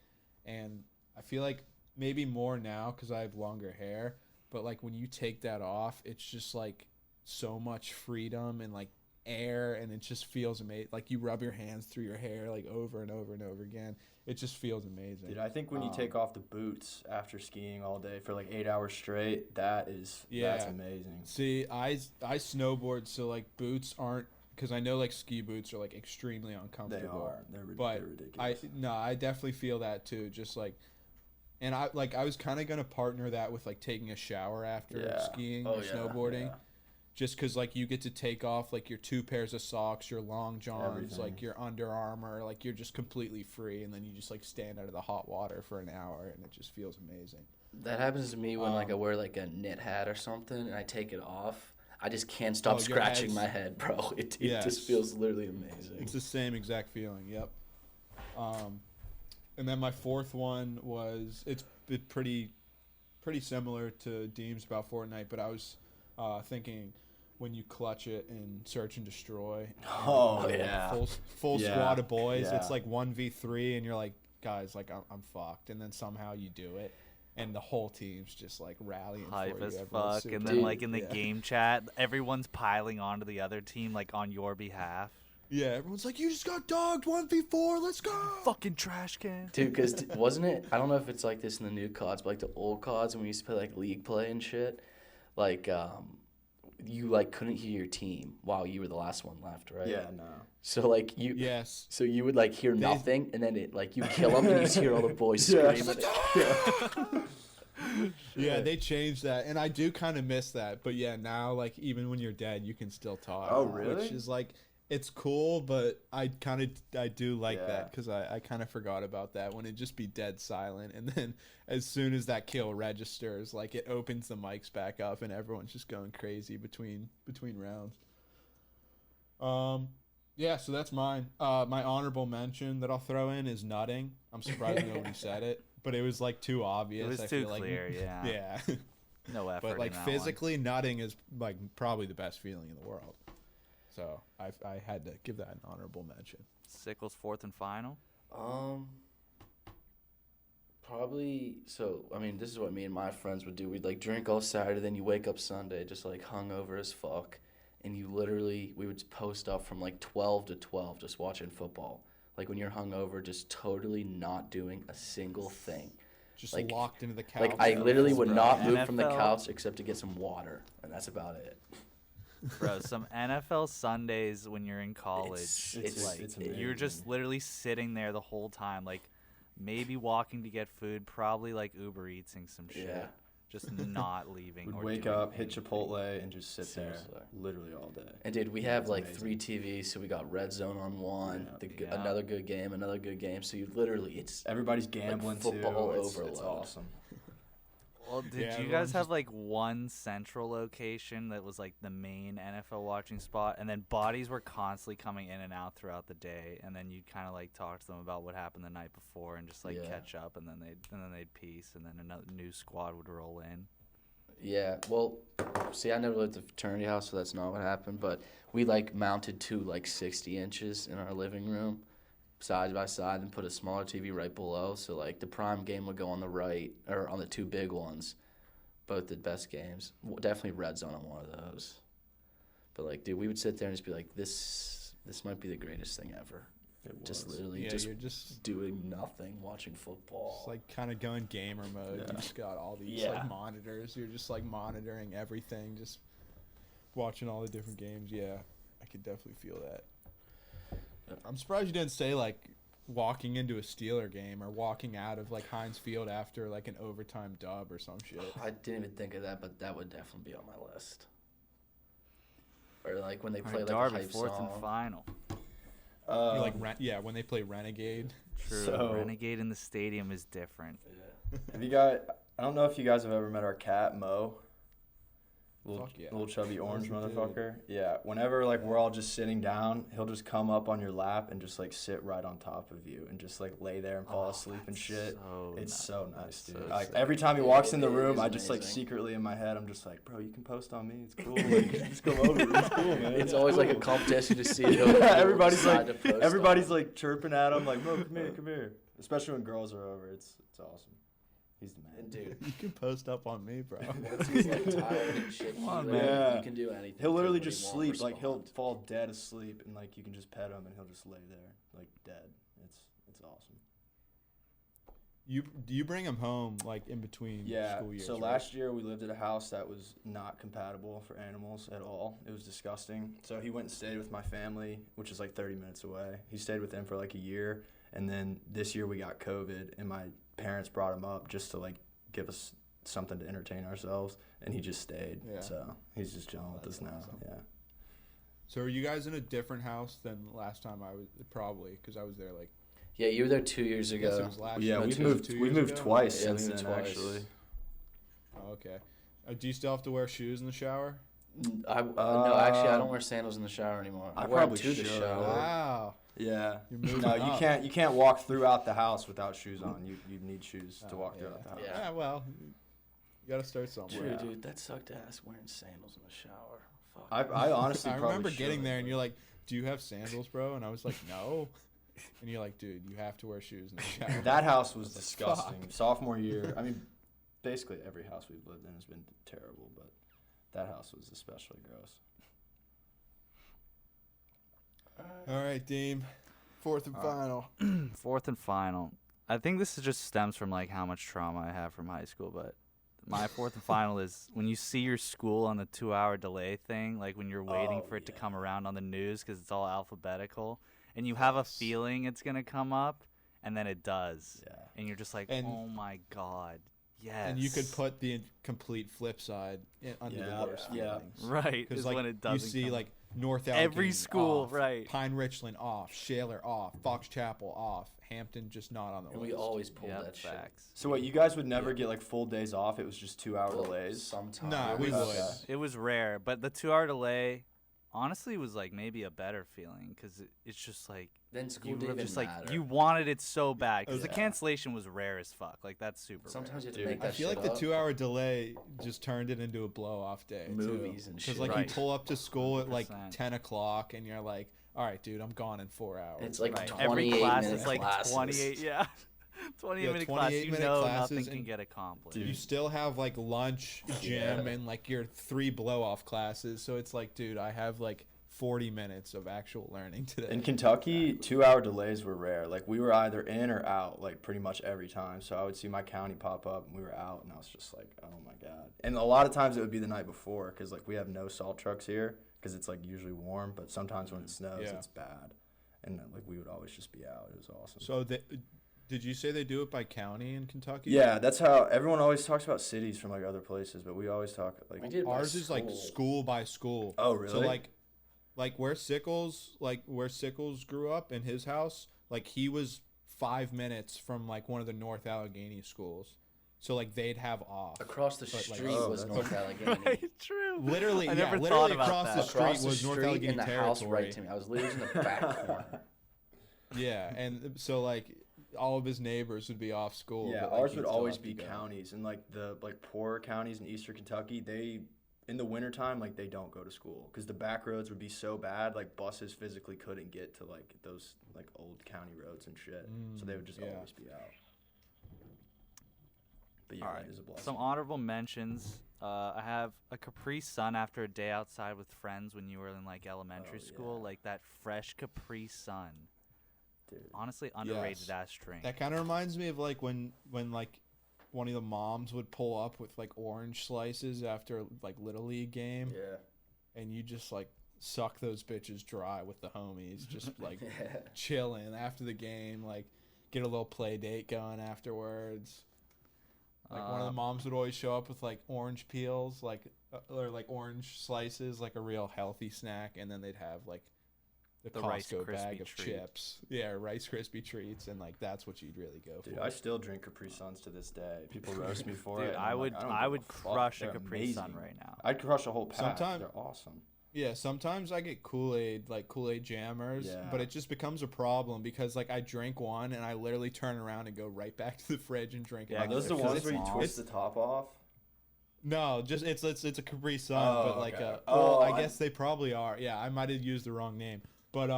And I feel like maybe more now because I have longer hair, but like when you take that off, it's just like so much freedom and like air, and it just feels amazing. Like you rub your hands through your hair like over and over and over again. It just feels amazing.
Dude, I think when you take off the boots after skiing all day for like 8 hours straight, that's
Yeah.
amazing.
See, I snowboard, so like boots aren't, because I know like ski boots are like extremely
They
uncomfortable.
are. They're
But
ridiculous.
I definitely feel that too. Just like, and I was kind of gonna partner that with like taking a shower after
Yeah.
skiing
Oh,
or
yeah,
snowboarding,
yeah.
just because like you get to take off like your 2 pairs of socks, your long johns,
Everything.
like your Under Armour, like you're just completely free, and then you just like stand out of the hot water for an hour, and it just feels amazing.
That happens to me when like I wear like a knit hat or something and I take it off. I just can't stop
Oh, your
scratching
head's-
my head, bro. It
Yes.
just feels literally amazing.
It's the same exact feeling. Yep. And then my fourth one was it's pretty similar to Deem's about Fortnite, but I was thinking when you clutch it in Search and Destroy.
Oh,
and
yeah.
Full
Yeah,
squad of boys.
yeah.
It's like 1v3, and you're like, guys, like I'm fucked, and then somehow you do it. And the whole team's just like rallying
Hype
for
as
you. Everyone's
fuck.
super
And then,
Dude,
like, in the
yeah.
game chat, everyone's piling onto the other team, like, on your behalf.
Yeah, everyone's like, you just got dogged 1v4. Let's go.
Fucking trash can.
Dude, because wasn't it? I don't know if it's like this in the new CODs, but like the old CODs when we used to play like league play and shit. Like, you like couldn't hear your team while you were the last one left, right?
Yeah, no.
So like you.
Yes.
So you would like hear nothing, and then it like you kill them, and you just hear all the boys screaming.
Yeah, they changed that, and I do kind of miss that. But yeah, now like even when you're dead, you can still talk.
Oh, really?
Which is like it's cool, but I do like
Yeah.
that because I kind of forgot about that when it just be dead silent, and then as soon as that kill registers, like it opens the mics back up, and everyone's just going crazy between rounds. Yeah, so that's mine. My honorable mention that I'll throw in is nutting. I'm surprised nobody said it, but it was like too obvious.
It was
I
too
feel
clear, yeah.
Yeah.
No effort.
But like
in that
physically, nutting is like probably the best feeling in the world. So I had to give that an honorable mention.
one. Sickles 4th and final.
Probably. So I mean, this is what me and my friends would do. We'd like drink all Saturday, then you wake up Sunday just like hungover as fuck, and we would post up from like 12 to 12 just watching football. Like when you're hungover, just totally not doing a single thing.
Just
Like-
locked into the couch.
Like I literally would not move from the
NFL.
couch except to get some water, and that's about it.
Bro, some NFL Sundays when you're in college,
It's
like
it's
you're just
amazing.
literally sitting there the whole time, like maybe walking to get food, probably like Uber Eating some shit,
Yeah.
just not leaving.
Would
or
wake
doing
up, hit
anything.
Chipotle, and just sit
Seriously.
there literally all day.
And dude, we
Yeah,
have
it's
like
amazing.
3 TVs, so we got Red Zone on one,
Yeah.
another good game. So you literally, it's
Everybody's gambling
football
too. It's
overload.
awesome.
Well, did
Yeah,
you
everyone's
guys have
just-
like one central location that was like the main NFL watching spot, and then bodies were constantly coming in and out throughout the day, and then you'd kind of like talk to them about what happened the night before and just like
Yeah.
catch up, and then they'd peace, and then another new squad would roll in.
Yeah, well, see, I never lived at a fraternity house, so that's not what happened. But we like mounted two like 60 inches in our living room, side by side, and put a smaller TV right below. So like the prime game would go on the right, or on the two big ones, both the best games. Definitely Red Zone on one of those. But like, dude, we would sit there and just be like, this might be the greatest thing ever.
It
Just
was.
literally
Yeah,
just
you're just
doing nothing, watching football.
it's like kind of going gamer mode.
Yeah.
You just got all these
Yeah.
like monitors. You're just like monitoring everything, just watching all the different games. Yeah, I could definitely feel that. I'm surprised you didn't say like walking into a Steeler game or walking out of like Heinz Field after like an overtime dub or some shit.
I didn't even think of that, but that would definitely be on my list. Or like when they
All
play
right,
like
Darby,
a hype
4th
song.
and final.
You're like when they play Renegade.
True,
So-
Renegade in the stadium is different.
Have you guys? I don't know if you guys have ever met our cat Mo. Little,
Fuck yeah.
little chubby orange
How's he do?
motherfucker. Yeah. Whenever like we're all just sitting down, he'll just come up on your lap and just like sit right on top of you and just like lay there and fall asleep and shit.
So
It's
nice.
so nice,
That's
dude.
so
Like
sick.
every time he
It-
walks in the
it
room,
is
I just like
amazing.
secretly in my head, I'm just like, bro, you can post on me. It's cool. Like, just come over. It's cool, man.
It's always like a
cool.
competition to see
Yeah,
who
everybody's
decide
like
to post
everybody's
on.
like chirping at him, like, Mo, come here, come here. Especially when girls are over, it's awesome. He's the man.
And dude,
You can post up on me, bro.
once he's like tired and shit,
Come on,
he,
man.
Yeah.
you can do anything.
He'll literally
but he
just
won't
sleep, like he'll
respond.
fall dead asleep, and like you can just pet him, and he'll just lay there, like dead. It's awesome.
Do you bring him home like in between
Yeah.
school years?
So
right?
last year we lived at a house that was not compatible for animals at all. It was disgusting. So he went and stayed with my family, which is like 30 minutes away. He stayed with them for like a year, and then this year we got COVID, and my parents brought him up just to like give us something to entertain ourselves, and he just stayed.
Yeah.
So he's just chilling with
That's
us now.
awesome.
Yeah.
So are you guys in a different house than last time I was? Probably because I was there like.
Yeah, you were there 2 years
I guess it
ago.
was last
Yeah,
year.
we've
Two-
moved.
2
We've
years
moved
ago?
twice
Yeah,
since
moved
then,
twice.
actually.
Oh, okay. Do you still have to wear shoes in the shower?
No, actually, I don't wear sandals in the shower anymore.
I
wear 'em
probably
to the
should.
shower.
Wow.
Yeah.
You're moving
No,
up.
you can't walk throughout the house without shoes on. You need shoes to
Oh,
walk
yeah.
throughout the house.
Yeah.
Yeah. Well, you gotta start somewhere.
True,
Yeah.
dude. That sucked ass wearing sandals in the shower. Fuck.
I honestly
I
probably
remember getting
should,
there and
but-
you're like, "Do you have sandals, bro?" And I was like, "No." And you're like, "Dude, you have to wear shoes in the shower."
That house was
I was like,
disgusting.
"Fuck."
Sophomore year, I mean, basically every house we've lived in has been terrible, but that house was especially gross.
All right, Deem. Fourth and final.
4th and final. I think this just stems from like how much trauma I have from high school, but my fourth and final is when you see your school on the 2-hour delay thing, like when you're waiting for it to come around on the news because it's all alphabetical, and you have a feeling it's gonna come up, and then it does, and you're just like, oh my god, yes.
And you could put the complete flip side under the worst feelings,
right?
Because
like when it doesn't,
you see like North
every
Allegheny
school,
off,
right?
Pine Richland off, Shaler off, Fox Chapel off, Hampton just not on the
And
list.
we always pull that
facts.
So what, you guys would never get like full days off? It was just 2-hour delays?
Sometimes.
Nah, we would.
It was rare, but the 2-hour delay, honestly, was like maybe a better feeling because it's just like
Then school
you
didn't
were
even
just like
matter.
you wanted it so bad because the
Yeah.
cancellation was rare as fuck. Like that's super.
Sometimes you
rare.
have to make that
I feel
shit
like the
up.
2-hour delay just turned it into a blow-off day.
Movies and shit.
Because like
Right.
you pull up to school at like
100%.
10 o'clock and you're like, all right, dude, I'm gone in 4 hours.
It's like
Right.
28
Every class
minute
is like
classes.
28. Yeah, 28-minute class.
28
You
minute
know
classes
nothing can
and-
get accomplished.
You still have like lunch, gym, and like your 3 blow-off classes. So it's like, dude, I have like 40 minutes of actual learning today.
In Kentucky, 2-hour delays were rare. Like, we were either in or out, like, pretty much every time. So I would see my county pop up, and we were out, and I was just like, oh, my God. And a lot of times it would be the night before because, like, we have no salt trucks here because it's, like, usually warm. But sometimes when it snows, it's bad. And, like, we would always just be out. It was awesome.
So did you say they do it by county in Kentucky?
Yeah, that's how everyone always talks about cities from, like, other places. But we always talk, like,
We did by
Ours is like school by school.
Oh, really?
So like where Sickles grew up in his house, like he was 5 minutes from like one of the North Allegheny schools. So like they'd have off.
Across the
But, like,
street
oh,
was
that's-
North Allegheny.
Right, true.
Literally,
I never thought
literally
about
across
that.
the street
Across the
was North
street
Allegheny
and the
territory.
house right to me. I was literally in the back corner.
Yeah, and so like all of his neighbors would be off school.
Yeah,
but, like,
ours
he'd
would
still
always
have to
be
go.
counties, and like the poorer counties in Eastern Kentucky, they in the wintertime, like they don't go to school because the back roads would be so bad, like buses physically couldn't get to like those like old county roads and shit, so they would just always be out. But yeah,
All right.
that is a blessing.
Some honorable mentions. I have a Capri Sun after a day outside with friends when you were in like elementary school,
yeah.
like that fresh Capri Sun.
Dude.
Honestly, underrated ass drink.
That kind of reminds me of like when like one of the moms would pull up with like orange slices after like Little League game,
Yeah.
and you just like suck those bitches dry with the homies, just like chilling after the game, like get a little play date going afterwards. Like one of the moms would always show up with like orange peels, like or like orange slices, like a real healthy snack, and then they'd have like the
Rice
Costco
Krispie
bag of
treat.
chips. Yeah, Rice Krispie treats, and like that's what you'd really go
Dude,
for.
I still drink Capri Suns to this day. People roast me for it.
Dude,
and
I
I'm
would
like, don't
I
give
would
a fuck.
crush a
They're
Capri Sun
amazing.
right now.
I'd crush a whole pack.
Sometime-
They're awesome.
Yeah, sometimes I get Kool-Aid, like Kool-Aid jammers,
Yeah.
but it just becomes a problem because like I drink one and I literally turn around and go right back to the fridge and drink
Yeah,
Are
another.
those the
because
ones
it's
where you
long.
twist the top off?
No, just it's a Capri Sun,
Oh,
but like
okay.
well,
Oh,
I
I-
guess they probably are. Yeah, I might have used the wrong name, but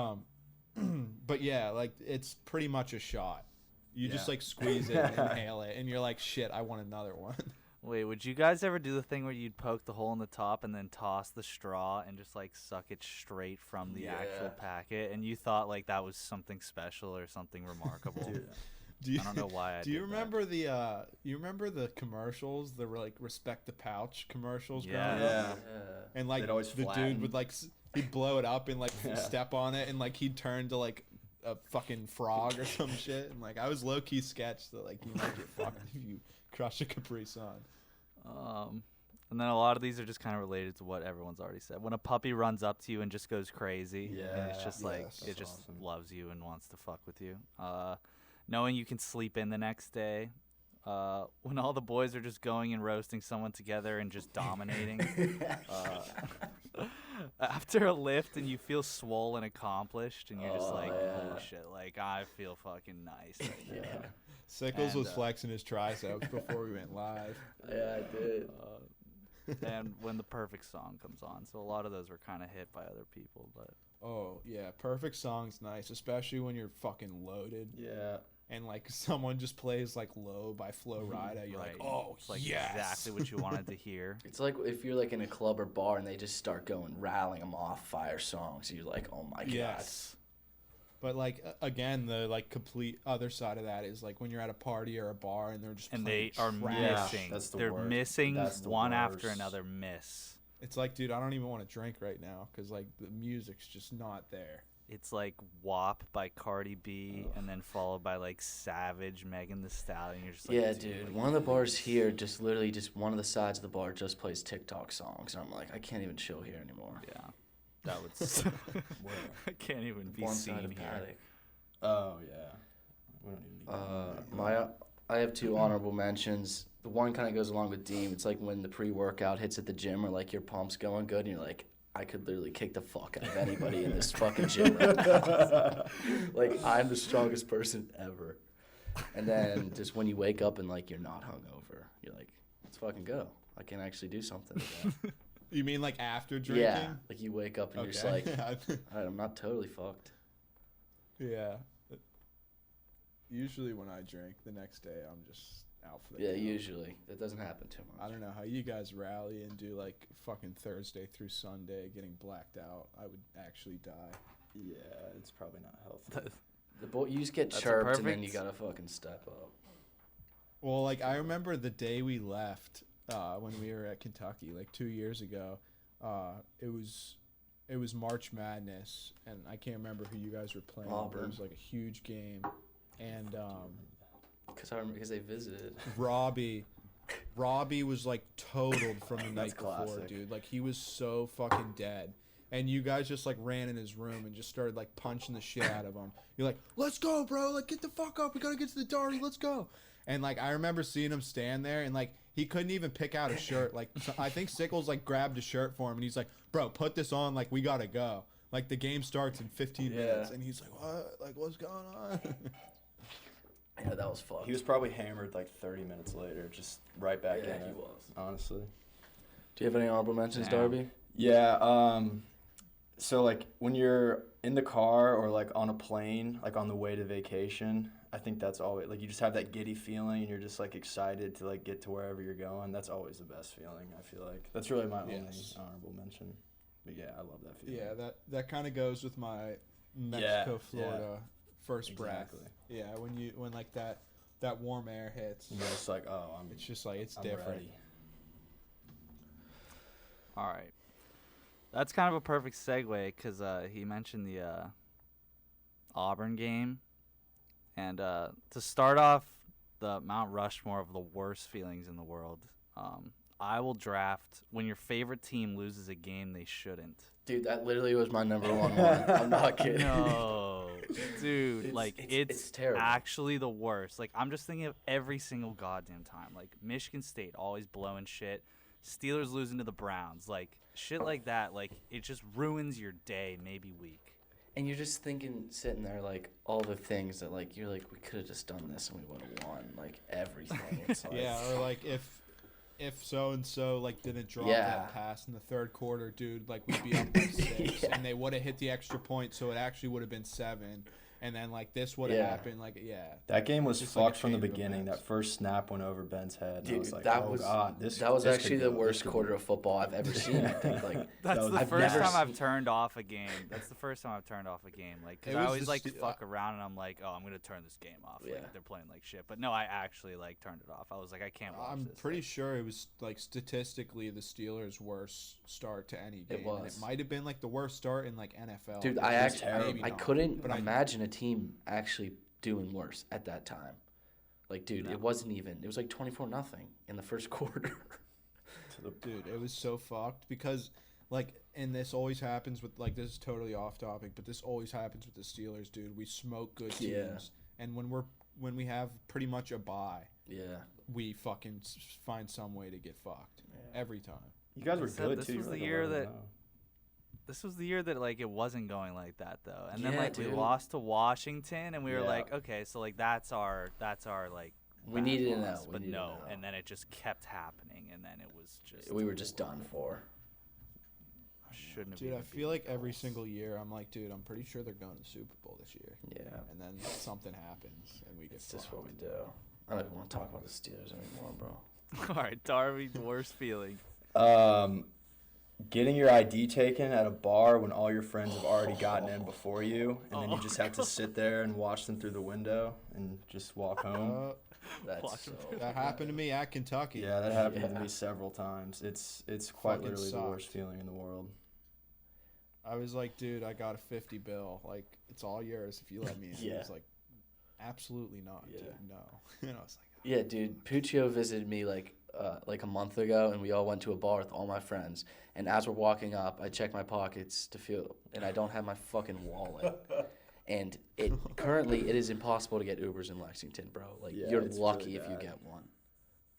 but yeah, like it's pretty much a shot. You just
Yeah.
like squeeze it and inhale it, and you're like, shit, I want another one.
Wait, would you guys ever do the thing where you'd poke the hole in the top and then toss the straw and just like suck it straight from the actual
Yeah.
packet? And you thought like that was something special or something remarkable.
Dude.
Do you,
I don't know why I
Do you
did that.
remember the commercials, the like respect the pouch commercials?
Yeah.
growing up?
Yeah.
And like
They'd always
the
flatten.
dude would like he'd blow it up and like
Yeah.
step on it and like he'd turn to like a fucking frog or some shit. And like I was low key sketched that like you might get fucked if you crush a Capri Sun.
And then a lot of these are just kind of related to what everyone's already said. When a puppy runs up to you and just goes crazy, and it's just like
Yes.
it
That's
just
awesome.
loves you and wants to fuck with you. Knowing you can sleep in the next day. When all the boys are just going and roasting someone together and just dominating. After a lift and you feel swole and accomplished and you're just like, holy shit, like I feel fucking nice right now.
Sickles
And,
was flexing his triceps before we went live.
Yeah, I did.
And when the perfect song comes on. So a lot of those were kind of hit by other people, but
Oh yeah, perfect song's nice, especially when you're fucking loaded
Yeah.
and like someone just plays like "Low" by Flo Rida. You're
right.
like, oh
it's like
yes,
exactly what you wanted to hear.
It's like if you're like in a club or bar and they just start going rattling them off fire songs. You're like, oh my god.
Yes. But like again, the like complete other side of that is like when you're at a party or a bar and they're just
And
playing
they are
trash.
missing.
that's the
They're
worst.
missing
That's the
one after
worst.
another miss.
It's like, dude, I don't even want to drink right now because like the music's just not there.
It's like WAP by Cardi B, and then followed by like Savage, Megan Thee Stallion. You're just like,
Yeah, dude. One of the bars here just literally just one of the sides of the bar just plays TikTok songs, and I'm like, I can't even chill here anymore.
Yeah, that would. I can't even be
One
seen
side of
here.
Paddock.
Oh yeah. We don't even need
I have two honorable mentions. The one kind of goes along with Deem. It's like when the pre-workout hits at the gym, or like your pump's going good, and you're like, I could literally kick the fuck out of anybody in this fucking gym right now. Like, I'm the strongest person ever. And then just when you wake up and like you're not hungover, you're like, let's fucking go. I can actually do something today.
You mean like after drinking?
Yeah, like you wake up and you're just like,
yeah.
all right, I'm not totally fucked.
Yeah. Usually when I drink, the next day I'm just out for the
Yeah,
count.
usually. That doesn't happen too much.
I don't know how you guys rally and do like fucking Thursday through Sunday getting blacked out. I would actually die.
Yeah, it's probably not healthy.
You just get
That's a
chirped and then
perfect-
you gotta fucking step up.
Well, like I remember the day we left when we were at Kentucky, like 2 years ago. It was March Madness, and I can't remember who you guys were playing. But
Auburn.
it was like a huge game, and
Because they visited.
Robbie was like totaled from the night before,
classic.
dude. Like he was so fucking dead. And you guys just like ran in his room and just started like punching the shit out of him. You're like, "Let's go, bro! Like get the fuck up. We gotta get to the Darby. Let's go." And like I remember seeing him stand there and like he couldn't even pick out a shirt. Like so I think Sickles like grabbed a shirt for him and he's like, "Bro, put this on. Like we gotta go. Like the game starts in 15 minutes." And he's like, "What? Like what's going on?"
Yeah, that was fun.
He was probably hammered like 30 minutes later, just right back in
Yeah,
it.
he was.
Honestly.
Do you have any honorable mentions,
Damn.
Darby?
Yeah. So like when you're in the car or like on a plane, like on the way to vacation, I think that's always like you just have that giddy feeling and you're just like excited to like get to wherever you're going. That's always the best feeling. I feel like that's really my only
Yes.
honorable mention. But yeah, I love that feeling.
Yeah, that kind of goes with my Mexico,
Yeah,
Florida first
Exactly.
breath. Yeah, when like that warm air hits,
And you're just like, oh,
it's just like it's
I'm
different.
ready.
All right. That's kind of a perfect segue because he mentioned the Auburn game. And to start off the Mount Rushmore of the worst feelings in the world, I will draft when your favorite team loses a game they shouldn't.
Dude, that literally was my number one. I'm not kidding.
No, dude, like
it's terrible.
actually the worst. Like I'm just thinking of every single goddamn time. Like Michigan State always blowing shit, Steelers losing to the Browns, like shit like that. Like it just ruins your day, maybe week.
And you're just thinking, sitting there, like, all the things that, like, you're like, we could have just done this and we would have won. Like, everything. It's like,
Yeah, or like if so and so like didn't drop
Yeah.
that pass in the third quarter, dude, like we'd be up by 6,
Yeah.
and they would have hit the extra point, so it actually would have been 7, and then like this would have
Yeah.
happened, like yeah.
That game was
Just like a
fucked from the
chain of
beginning.
events.
That first snap went over Ben's head. And I
dude,
was like,
that
oh
was
God,
this
this
was
could
actually
go.
the
This
worst
could
quarter
go.
of football I've ever seen. I think, like,
That's
was-
the
I've
first
never
time I've
seen-
turned off a game. That's the first time I've turned off a game. Like, cause
It
I
was
always
the
like to
st-
fuck around and I'm like, oh, I'm gonna turn this game off.
Yeah.
Like they're playing like shit. But no, I actually like turned it off. I was like, I can't watch
I'm
this.
pretty
Like,
sure it was like statistically the Steelers' worst start to any game. And
was.
it might have been like the worst start in like NFL.
dude,
It
I
was
actually,
maybe
I
not,
couldn't
but
imagine a team actually doing worse at that time. Like, dude,
No.
it wasn't even, it was like 24-0 in the first quarter.
To the
Dude, it was so fucked because, like, and this always happens with, like, this is totally off topic, but this always happens with the Steelers, dude. We smoke good teams,
Yeah.
and when we have pretty much a bye,
Yeah.
we fucking find some way to get fucked every time.
You guys were
Like I said,
good
this
too.
was
You're
the
like
year
11-0.
that- This was the year that like it wasn't going like that though. And then
Yeah,
like we
dude.
lost to Washington and we were
Yeah.
like, okay, so like that's our like
We
bad
needed an
loss.
L. We
But
needed
no,
an L.
and then it just kept happening and then it was just
We were just done for.
shouldn't have
Dude,
even
I feel
beat
like
the
every
Colts.
single year, I'm like, dude, I'm pretty sure they're going to the Super Bowl this year,
Yeah.
and then something happens and we get
It's just
fucked.
what we do. I don't even want to talk about the Steelers anymore, bro.
All right, Darby, the worst feeling.
getting your ID taken at a bar when all your friends have already gotten in before you, and then you just have to sit there and watch them through the window and just walk home.
That's
Watch
so.
him.
That happened to me at Kentucky.
Yeah, that happened to
Yeah.
me several times. It's quite
Fucking
literally the worst
sucked.
feeling in the world.
I was like, dude, I got a 50 bill. Like, it's all yours if you let me in. He
Yeah.
was like, absolutely not,
Yeah.
dude. No. And I was like,
Yeah, dude. Puccio visited me like a month ago, and we all went to a bar with all my friends. And as we're walking up, I check my pockets to feel, and I don't have my fucking wallet. And currently it is impossible to get Ubers in Lexington, bro. Like
Yeah,
you're
it's
lucky
really
if you
bad.
get one,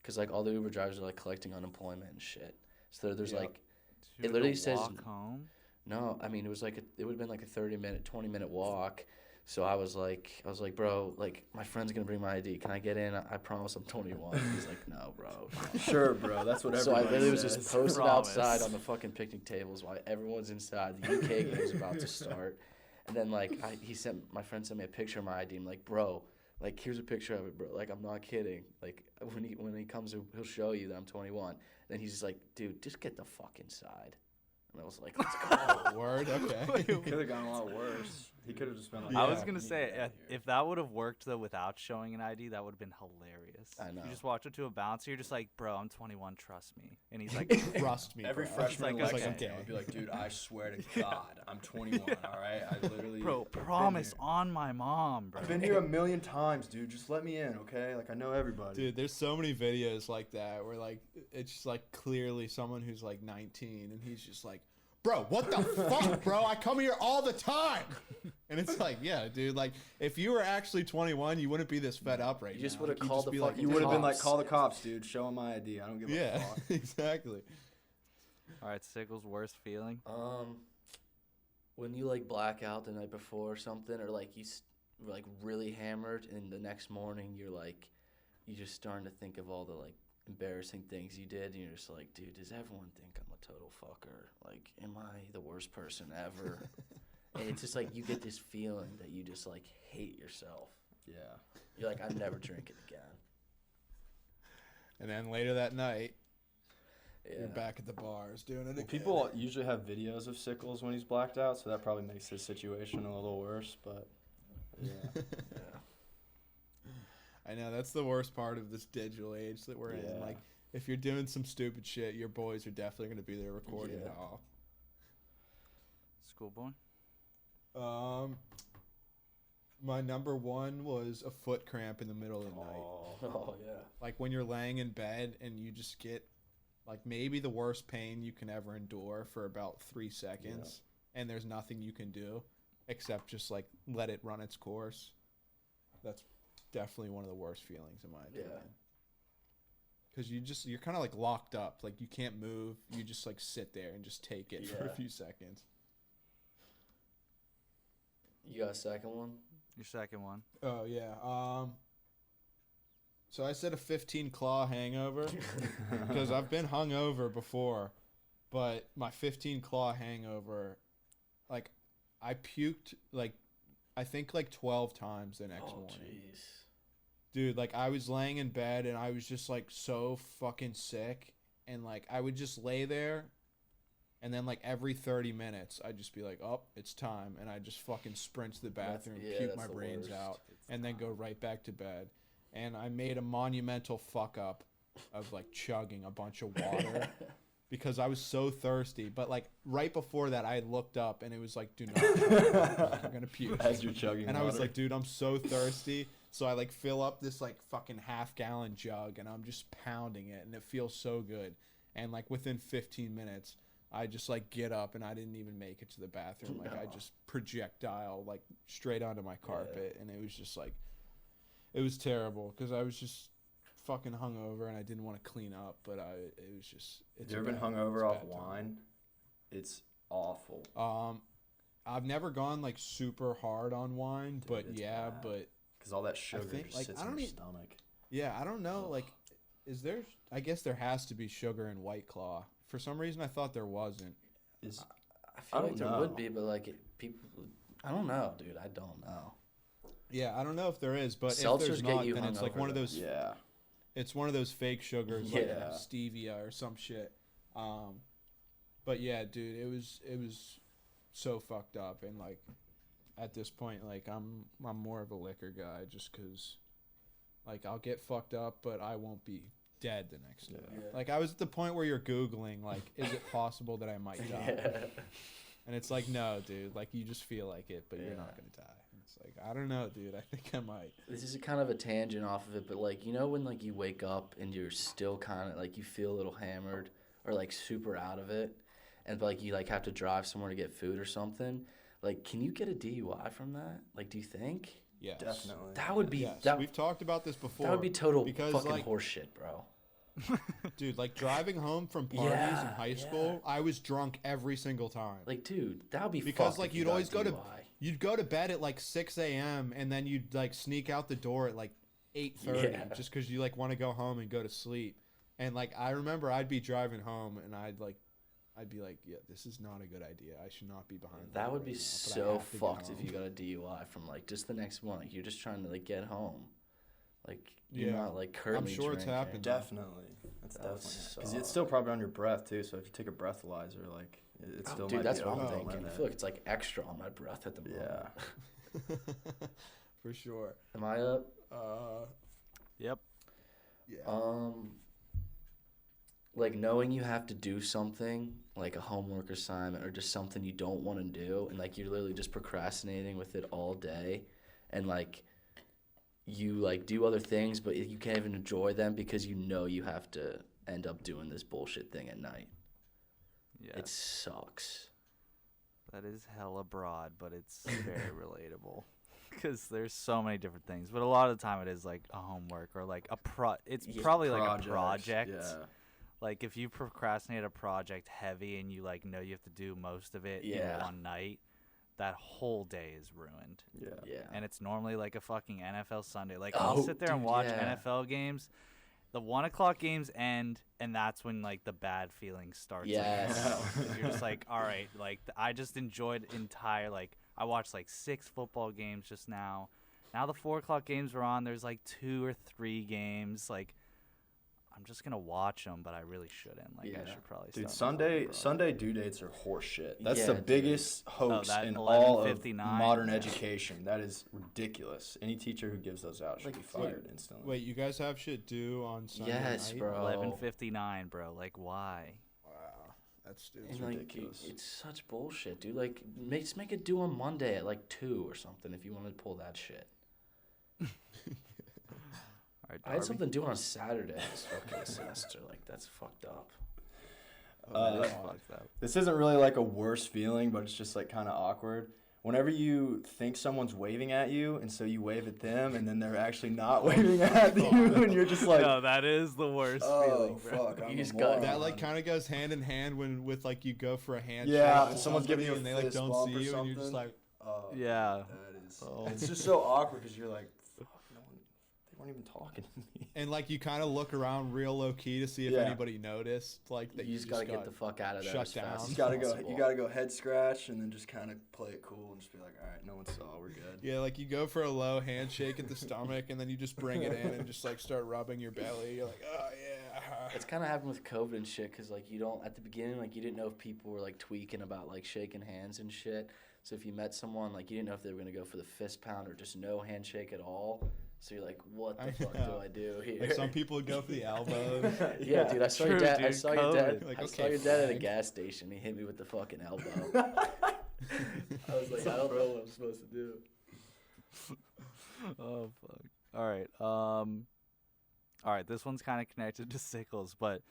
because like all the Uber drivers are like collecting unemployment and shit. So there's
Yep.
like
Dude,
literally
to
says-
walk home.
no, I mean it was like it would have been like a 30-minute, 20-minute walk. So I was like, bro, like my friend's gonna bring my ID. Can I get in? I promise I'm 21. He's like, no, bro.
Sure, bro. That's what
So I
everybody
literally was
says.
just posted
Promise.
outside on the fucking picnic tables while everyone's inside. The UK game's about to start, and then like my friend sent me a picture of my ID. I'm like, bro, like here's a picture of it, bro. Like I'm not kidding. Like when he comes, he'll show you that I'm 21. Then he's just like, dude, just get the fuck inside. And I was like, let's go.
oh, word? Okay.
Could have gone a lot worse. He could have just been like,
Yeah.
I was gonna
"Get
say
out of here."
if that would have worked though without showing an ID, that would have been hilarious.
I know.
You just walked up to a bouncer, you're just like, "Bro, I'm 21, trust me," and he's like,
Trust me,
Every
bro.
freshman in
like, okay.
Lexington would be like, dude, I swear to God, I'm 21, all right? I literally...
"Bro,
been
promise
here.
on my mom, bro."
I've been here a million times, dude. Just let me in, okay? Like, I know everybody.
Dude, there's so many videos like that where like it's just like clearly someone who's like 19 and he's just like, bro, what the fuck, bro? I come here all the time. And it's like, yeah, dude, like if you were actually 21, you wouldn't be this fed up right now.
You just would've
Like, you'd
called
just
the
be like,
fucking
You would have been like,
cops.
call the cops, dude. Show them my ID. I don't give a
yeah,
fuck.
exactly.
All right, Sickles, worst feeling.
When you like black out the night before or something, or like were like really hammered, and the next morning you're just starting to think of all the like embarrassing things you did, and you're just like, dude, does everyone think I'm a total fucker? Like, am I the worst person ever? And it's just like you get this feeling that you just like hate yourself.
Yeah.
You're like, I'm never drinking again.
And then later that night,
Yeah.
you're back at the bars doing it
Well,
again.
people usually have videos of Sickles when he's blacked out, so that probably makes his situation a little worse, but yeah.
Yeah.
I know that's the worst part of this digital age that we're in.
Yeah.
Like, if you're doing some stupid shit, your boys are definitely going to be there recording it
Yeah.
all.
Schoolboy.
My number one was a foot cramp in the middle of the night.
Oh yeah.
Like when you're laying in bed and you just get like maybe the worst pain you can ever endure for about 3 seconds, and there's nothing you can do except just like let it run its course. That's definitely one of the worst feelings in my opinion.
Yeah.
Because you're kind of like locked up, like you can't move. You just like sit there and just take it for a
Yeah.
few seconds.
You got a second one?
Your second one.
Oh yeah. So I said a 15 claw hangover because I've been hungover before, but my 15 claw hangover, like I puked like I think like 12 times the next morning.
Jeez.
Dude, like I was laying in bed and I was just like so fucking sick, and like I would just lay there, and then like every 30 minutes I'd just be like, oh, it's time, and I just fucking sprint to the bathroom,
yeah,
puke
that's
my
the
brains
worst.
out, and then go right back to bed. And I made a monumental fuck up of like chugging a bunch of water because I was so thirsty. But like right before that, I looked up and it was like, do not chug. I'm gonna puke.
As you're chugging
And I was
water.
like, dude, I'm so thirsty. So I like fill up this like fucking half-gallon jug and I'm just pounding it, and it feels so good. And like within 15 minutes, I just like get up and I didn't even make it to the bathroom. Like I just projectile like straight onto my carpet, and it was just like, it was terrible because I was just fucking hungover and I didn't want to clean up. But it was just.
Have you ever been
bad-
hungover
it's a
off
bad time.
wine? It's awful.
I've never gone like super hard on wine,
Dude,
but
it's
yeah,
bad.
but
Because all that sugar
think,
just
like,
sits
I
in
don't
your
e-
stomach.
yeah, I don't know. Like, is there? I guess there has to be sugar in White Claw. For some reason, I thought there wasn't.
Is
I feel
I
like
don't
there
know.
would be, but like people, I don't know, dude. I don't know.
Yeah, I don't know if there is, but if
Seltzers
there's
get
not,
you
then it's like
hungover,
one of
though.
those.
yeah.
It's one of those fake sugars, like
Yeah.
stevia or some shit. But yeah, dude, it was so fucked up, and like at this point, like I'm more of a liquor guy just because, like, I'll get fucked up, but I won't be dead the next day.
Yeah.
Like I was at the point where you're Googling, like, is it possible that I might die?
Yeah.
And it's like, no, dude, like you just feel like it, but you're
Yeah.
not gonna die. It's like, I don't know, dude. I think I might.
This is kind of a tangent off of it, but like, you know when like you wake up and you're still kind of like you feel a little hammered or like super out of it, and like you like have to drive somewhere to get food or something. Like, can you get a DUI from that? Like, do you think?
Yes.
Definitely.
That would be
Yes.
that.
We've talked about this before.
That would be total
because,
fucking
like,
horseshit, bro.
dude, like driving home from parties
Yeah,
in high
yeah.
school, I was drunk every single time.
Like, dude, that would be
Because
fucked
like
if you
you'd
got
always
a
go to
DUI.
you'd go to bed at like 6 a.m. and then you'd like sneak out the door at like 8:30
Yeah.
just because you like want to go home and go to sleep. And like I remember I'd be driving home and I'd be like, yeah, this is not a good idea. I should not be behind. the
That
wheel
would
right
be
now, but I
so
have to get
fucked if
home.
you got a DUI from like just the next one. Like, you're just trying to like get home. Like, you're
Yeah.
not like currently
sure it's
drinking.
happened.
Definitely. That's
That would
definitely because
suck.
it's still probably on your breath too. So if you take a breathalyzer, like it still
Dude,
might
that's
be
what I'm
over the
thinking. I
limit.
feel like it's like extra on my breath at the moment.
Yeah.
For sure.
Am I up?
Yep.
Yeah.
Like knowing you have to do something like a homework assignment or just something you don't want to do, and like you're literally just procrastinating with it all day, and like you like do other things but you can't even enjoy them because you know you have to end up doing this bullshit thing at night.
Yeah.
It sucks.
That is hella broad, but it's very relatable. Because there's so many different things. But a lot of the time it is like a homework or like it's
Yeah,
probably like a
Projects,
project.
Yeah.
Like if you procrastinate a project heavy and you like know you have to do most of it
Yeah.
in one night, that whole day is ruined.
Yeah.
Yeah.
And it's normally like a fucking NFL Sunday. Like
Oh,
I'll sit there and
dude,
watch
yeah.
NFL games. The 1:00 games end, and that's when like the bad feelings start.
Yes.
Because you're just like, all right, like I just enjoyed entire like I watched like 6 football games just now. Now the 4:00 games are on. There's like 2 or 3 games. Like I'm just gonna watch them, but I really shouldn't. Like I
Yeah.
should probably.
Dude,
start my
Sunday
football.
Sunday due dates are horse shit. That's
Yeah,
the
dude.
biggest hoax
that
in all of
11:59?
modern
Yeah.
education. That is ridiculous. Any teacher who gives those out should
Like,
be fired instantly.
Wait, you guys have shit due on Sunday
Yes,
night?
bro.
11:59, bro. Like why?
Wow, that's stupid.
And like,
ridiculous.
it's such bullshit, dude. Like, just make it due on Monday at like 2 or something if you want to pull that shit.
All right,
I had
Darby.
something due on a Saturday this fucking semester. Like, that's fucked up.
Uh,
That's fucked up.
This isn't really like a worse feeling, but it's just like kind of awkward. Whenever you think someone's waving at you, and so you wave at them, and then they're actually not waving at you, and you're just like,
No, that is the worst
oh
feeling, bro.
fuck, I'm
You
a
just got-
That like
moron.
kind of goes hand in hand when with like you go for a handshake.
Yeah,
to
and someone's giving you a
somebody and they like
fist
don't
bump
see
or
you and you're just
something.
like,
Oh,
Yeah.
that is.
Oh.
It's just so awkward because you're like, fuck, no one. They weren't even talking to me.
and like you kind of look around real low key to see if
Yeah.
anybody noticed. Like that
You just gotta get
got-
the fuck out of there
shut
as
down.
fast
You
as
gotta go.
possible.
You gotta go head scratch and then just kind of play it cool and just be like, all right, no one saw. We're good.
Yeah, like you go for a low handshake at the stomach and then you just bring it in and just like start rubbing your belly. You're like, oh yeah.
It's kind of happened with COVID and shit, because like you don't, at the beginning, like you didn't know if people were like tweaking about like shaking hands and shit. So if you met someone, like you didn't know if they were gonna go for the fist pound or just no handshake at all. So you're like, what the
I
fuck
know.
do I do here?
Like some people would go for the elbows.
Yeah, dude, I saw your
True,
dad. I
dude,
saw your dad.
COVID. Like,
I saw
okay,
your dad at a
Frank.
gas station. He hit me with the fucking elbow. I was like, I don't know what I'm supposed to do.
Oh fuck. All right. All right, this one's kind of connected to Sickles, but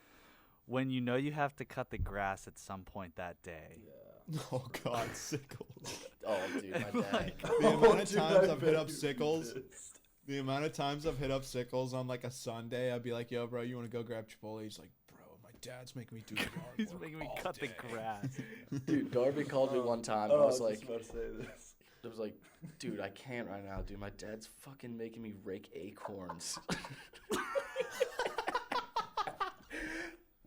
when you know you have to cut the grass at some point that day.
Oh God, Sickles.
Oh, dude, my dad.
The amount of times I've hit up Sickles. The amount of times I've hit up Sickles on like a Sunday, I'd be like, "Yo, bro, you want to go grab Chipotle?" He's like, "Bro, my dad's making me do yard
He's
work
making me
all
cut the
day."
grass.
Dude, Darby called me one time. And
Oh,
I was like,
about to say this.
I was like, dude, I can't right now, dude. My dad's fucking making me rake acorns.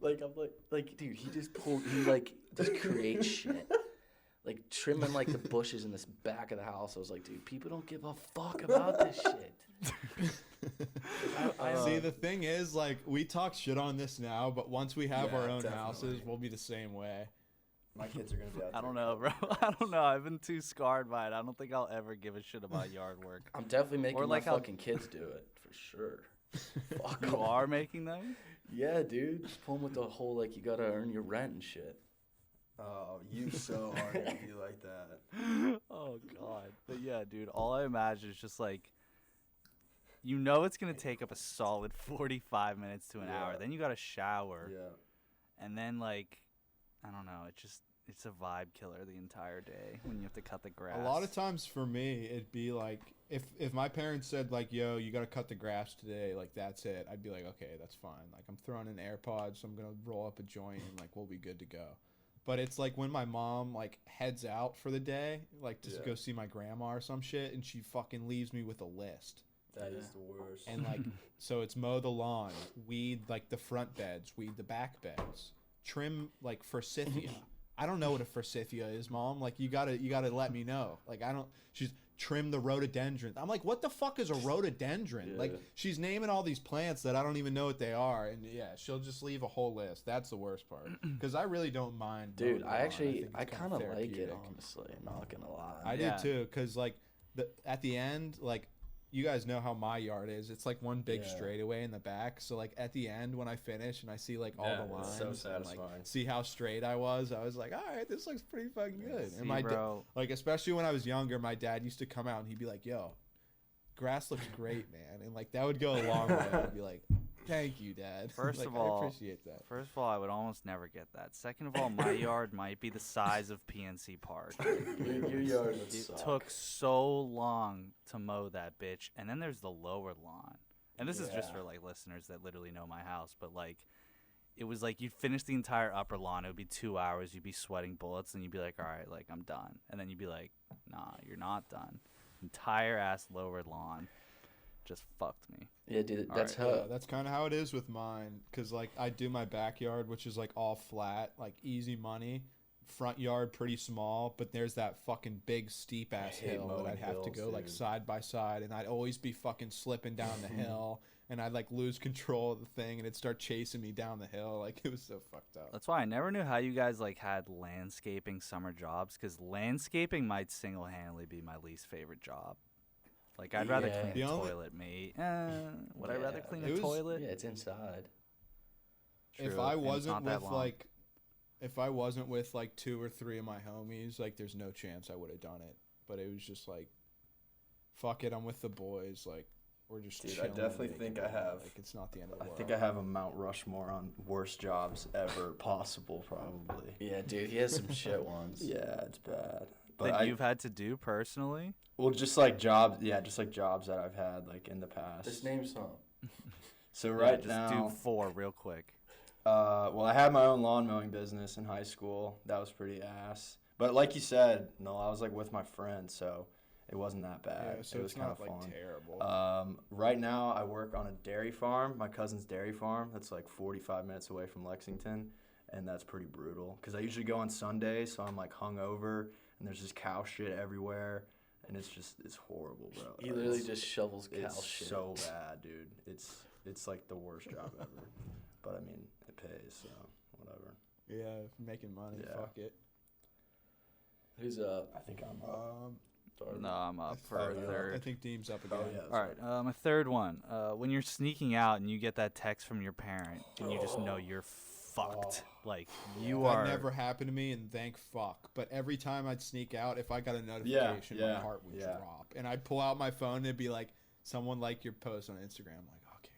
Like, I'm like, dude, he just creates shit. Like, trimming, like, the bushes in this back of the house. I was like, dude, people don't give a fuck about this shit.
See, the thing is, like, we talk shit on this now, but once we have
Yeah,
our own
definitely.
houses, we'll be the same way.
My kids are gonna be out
I don't
there
know, bro.
cutting
I don't
grass.
know. I've been too scarred by it. I don't think I'll ever give a shit about yard work.
I'm definitely making
Or
my
like how-
fucking kids do it for sure. Fuck
You
'em.
are making them?
Yeah, dude. Just pull them with the whole like you gotta earn your rent and shit.
Oh, you so hard if you like that.
Oh god. But yeah, dude, all I imagine is just like it's gonna take up a solid 45 minutes to an hour.
Yeah.
Then you gotta shower.
Yeah.
And then like I don't know, it's a vibe killer the entire day when you have to cut the grass.
A lot of times for me, it'd be like if my parents said like, "Yo, you got to cut the grass today," like that's it. I'd be like, "Okay, that's fine." Like I'm throwing in AirPods, I'm gonna roll up a joint and like we'll be good to go. But it's like when my mom like heads out for the day, like to go see my grandma or some shit, and she fucking leaves me with a list.
That is the worst.
And like, so it's mow the lawn, weed like the front beds, weed the back beds, trim like forsythia. I don't know what a forsythia is, Mom. Like you gotta let me know. Like I don't. She's trim the rhododendron. I'm like, what the fuck is a rhododendron?
Yeah.
Like she's naming all these plants that I don't even know what they are, and yeah, she'll just leave a whole list. That's the worst part. Because I really don't mind.
Dude,
mowing the lawn.
I
think it's
kind of like it,
therapeutic.
honestly. I'm not gonna lie.
I
Yeah.
do too, because like at the end, like you guys know how my yard is. It's like one big
Yeah.
straightaway in the back. So like at the end when I finish and I see like all
Yeah,
the
it's so
lines and like
satisfying.
see how straight I was like, all right, this looks pretty fucking good.
See,
And my
bro.
like especially when I was younger, my dad used to come out and he'd be like, yo, grass looks great, man. And like that would go a long way. I'd be like, thank you, Dad.
First
Like,
of all,
I appreciate that.
First of all, I would almost never get that. Second of all, my yard might be the size of PNC Park.
Your yard would
It
suck.
took so long to mow that bitch. And then there's the lower lawn. And this is just
Yeah.
for like listeners that literally know my house, but like it was like you'd finish the entire upper lawn, it would be 2 hours, you'd be sweating bullets, and you'd be like, all right, like I'm done. And then you'd be like, nah, you're not done. Entire ass lower lawn just fucked me.
Yeah, dude,
All
that's
right.
how.
Yeah, that's kind of how it is with mine. Cause like I do my backyard, which is like all flat, like easy money. Front yard pretty small, but there's that fucking big steep ass
hate
hill that
mowing
I'd have to
hills,
go like
dude.
side by side, and I'd always be fucking slipping down the hill, and I'd like lose control of the thing, and it'd start chasing me down the hill. Like it was so fucked up.
That's why I never knew how you guys like had landscaping summer jobs, because landscaping might single-handedly be my least favorite job. Like I'd rather
Yeah.
clean
The
a
only-
toilet, mate. Would I rather
Yeah,
clean
it
a
was-
toilet?
Yeah, it's inside.
If
True,
I
and it's
wasn't
not that
with
long.
like, if I wasn't with like 2 or 3 of my homies, like there's no chance I would have done it. But it was just like, fuck it, I'm with the boys. Like we're just.
Dude, I
chilling and
definitely
making
think I
money.
have-
Like it's not the end of the
I
world.
think I have a Mount Rushmore on worst jobs ever possible, probably.
Yeah, dude, he has some shit ones.
Yeah, it's bad. But
that
I,
you've had to do personally?
well, just like jobs, yeah, just like jobs that I've had like in the past.
Just name some.
So
Yeah,
right
just
now,
do 4 real quick.
well, I had my own lawn mowing business in high school. That was pretty ass. But like you said, no, I was like with my friends, so it wasn't that bad.
Yeah, so
it was
it's
kind
not
of
like
fun.
terrible.
Right now, I work on a dairy farm, my cousin's dairy farm. That's like 45 minutes away from Lexington, and that's pretty brutal. Because I usually go on Sundays, so I'm like hungover, and there's just cow shit everywhere, and it's horrible, bro.
He literally
It's-
just shovels cow
It's
shit.
so bad, dude. It's like the worst job ever. But I mean, it pays, so whatever.
Yeah, making money.
Yeah.
Fuck it.
Who's up?
I think I'm.
Darby?
No, I'm up for
Oh,
a
yeah.
I
third.
think Deem's up again.
Oh, yeah.
All right, my third one. When you're sneaking out and you get that text from your parent and you just know you're fucked. Like, you
That
are.
never happened to me, and thank fuck. But every time I'd sneak out, if I got a notification, my
yeah,
heart would
yeah.
drop, and I'd pull out my phone and it'd be like, "Someone liked your post on Instagram." I'm like, okay,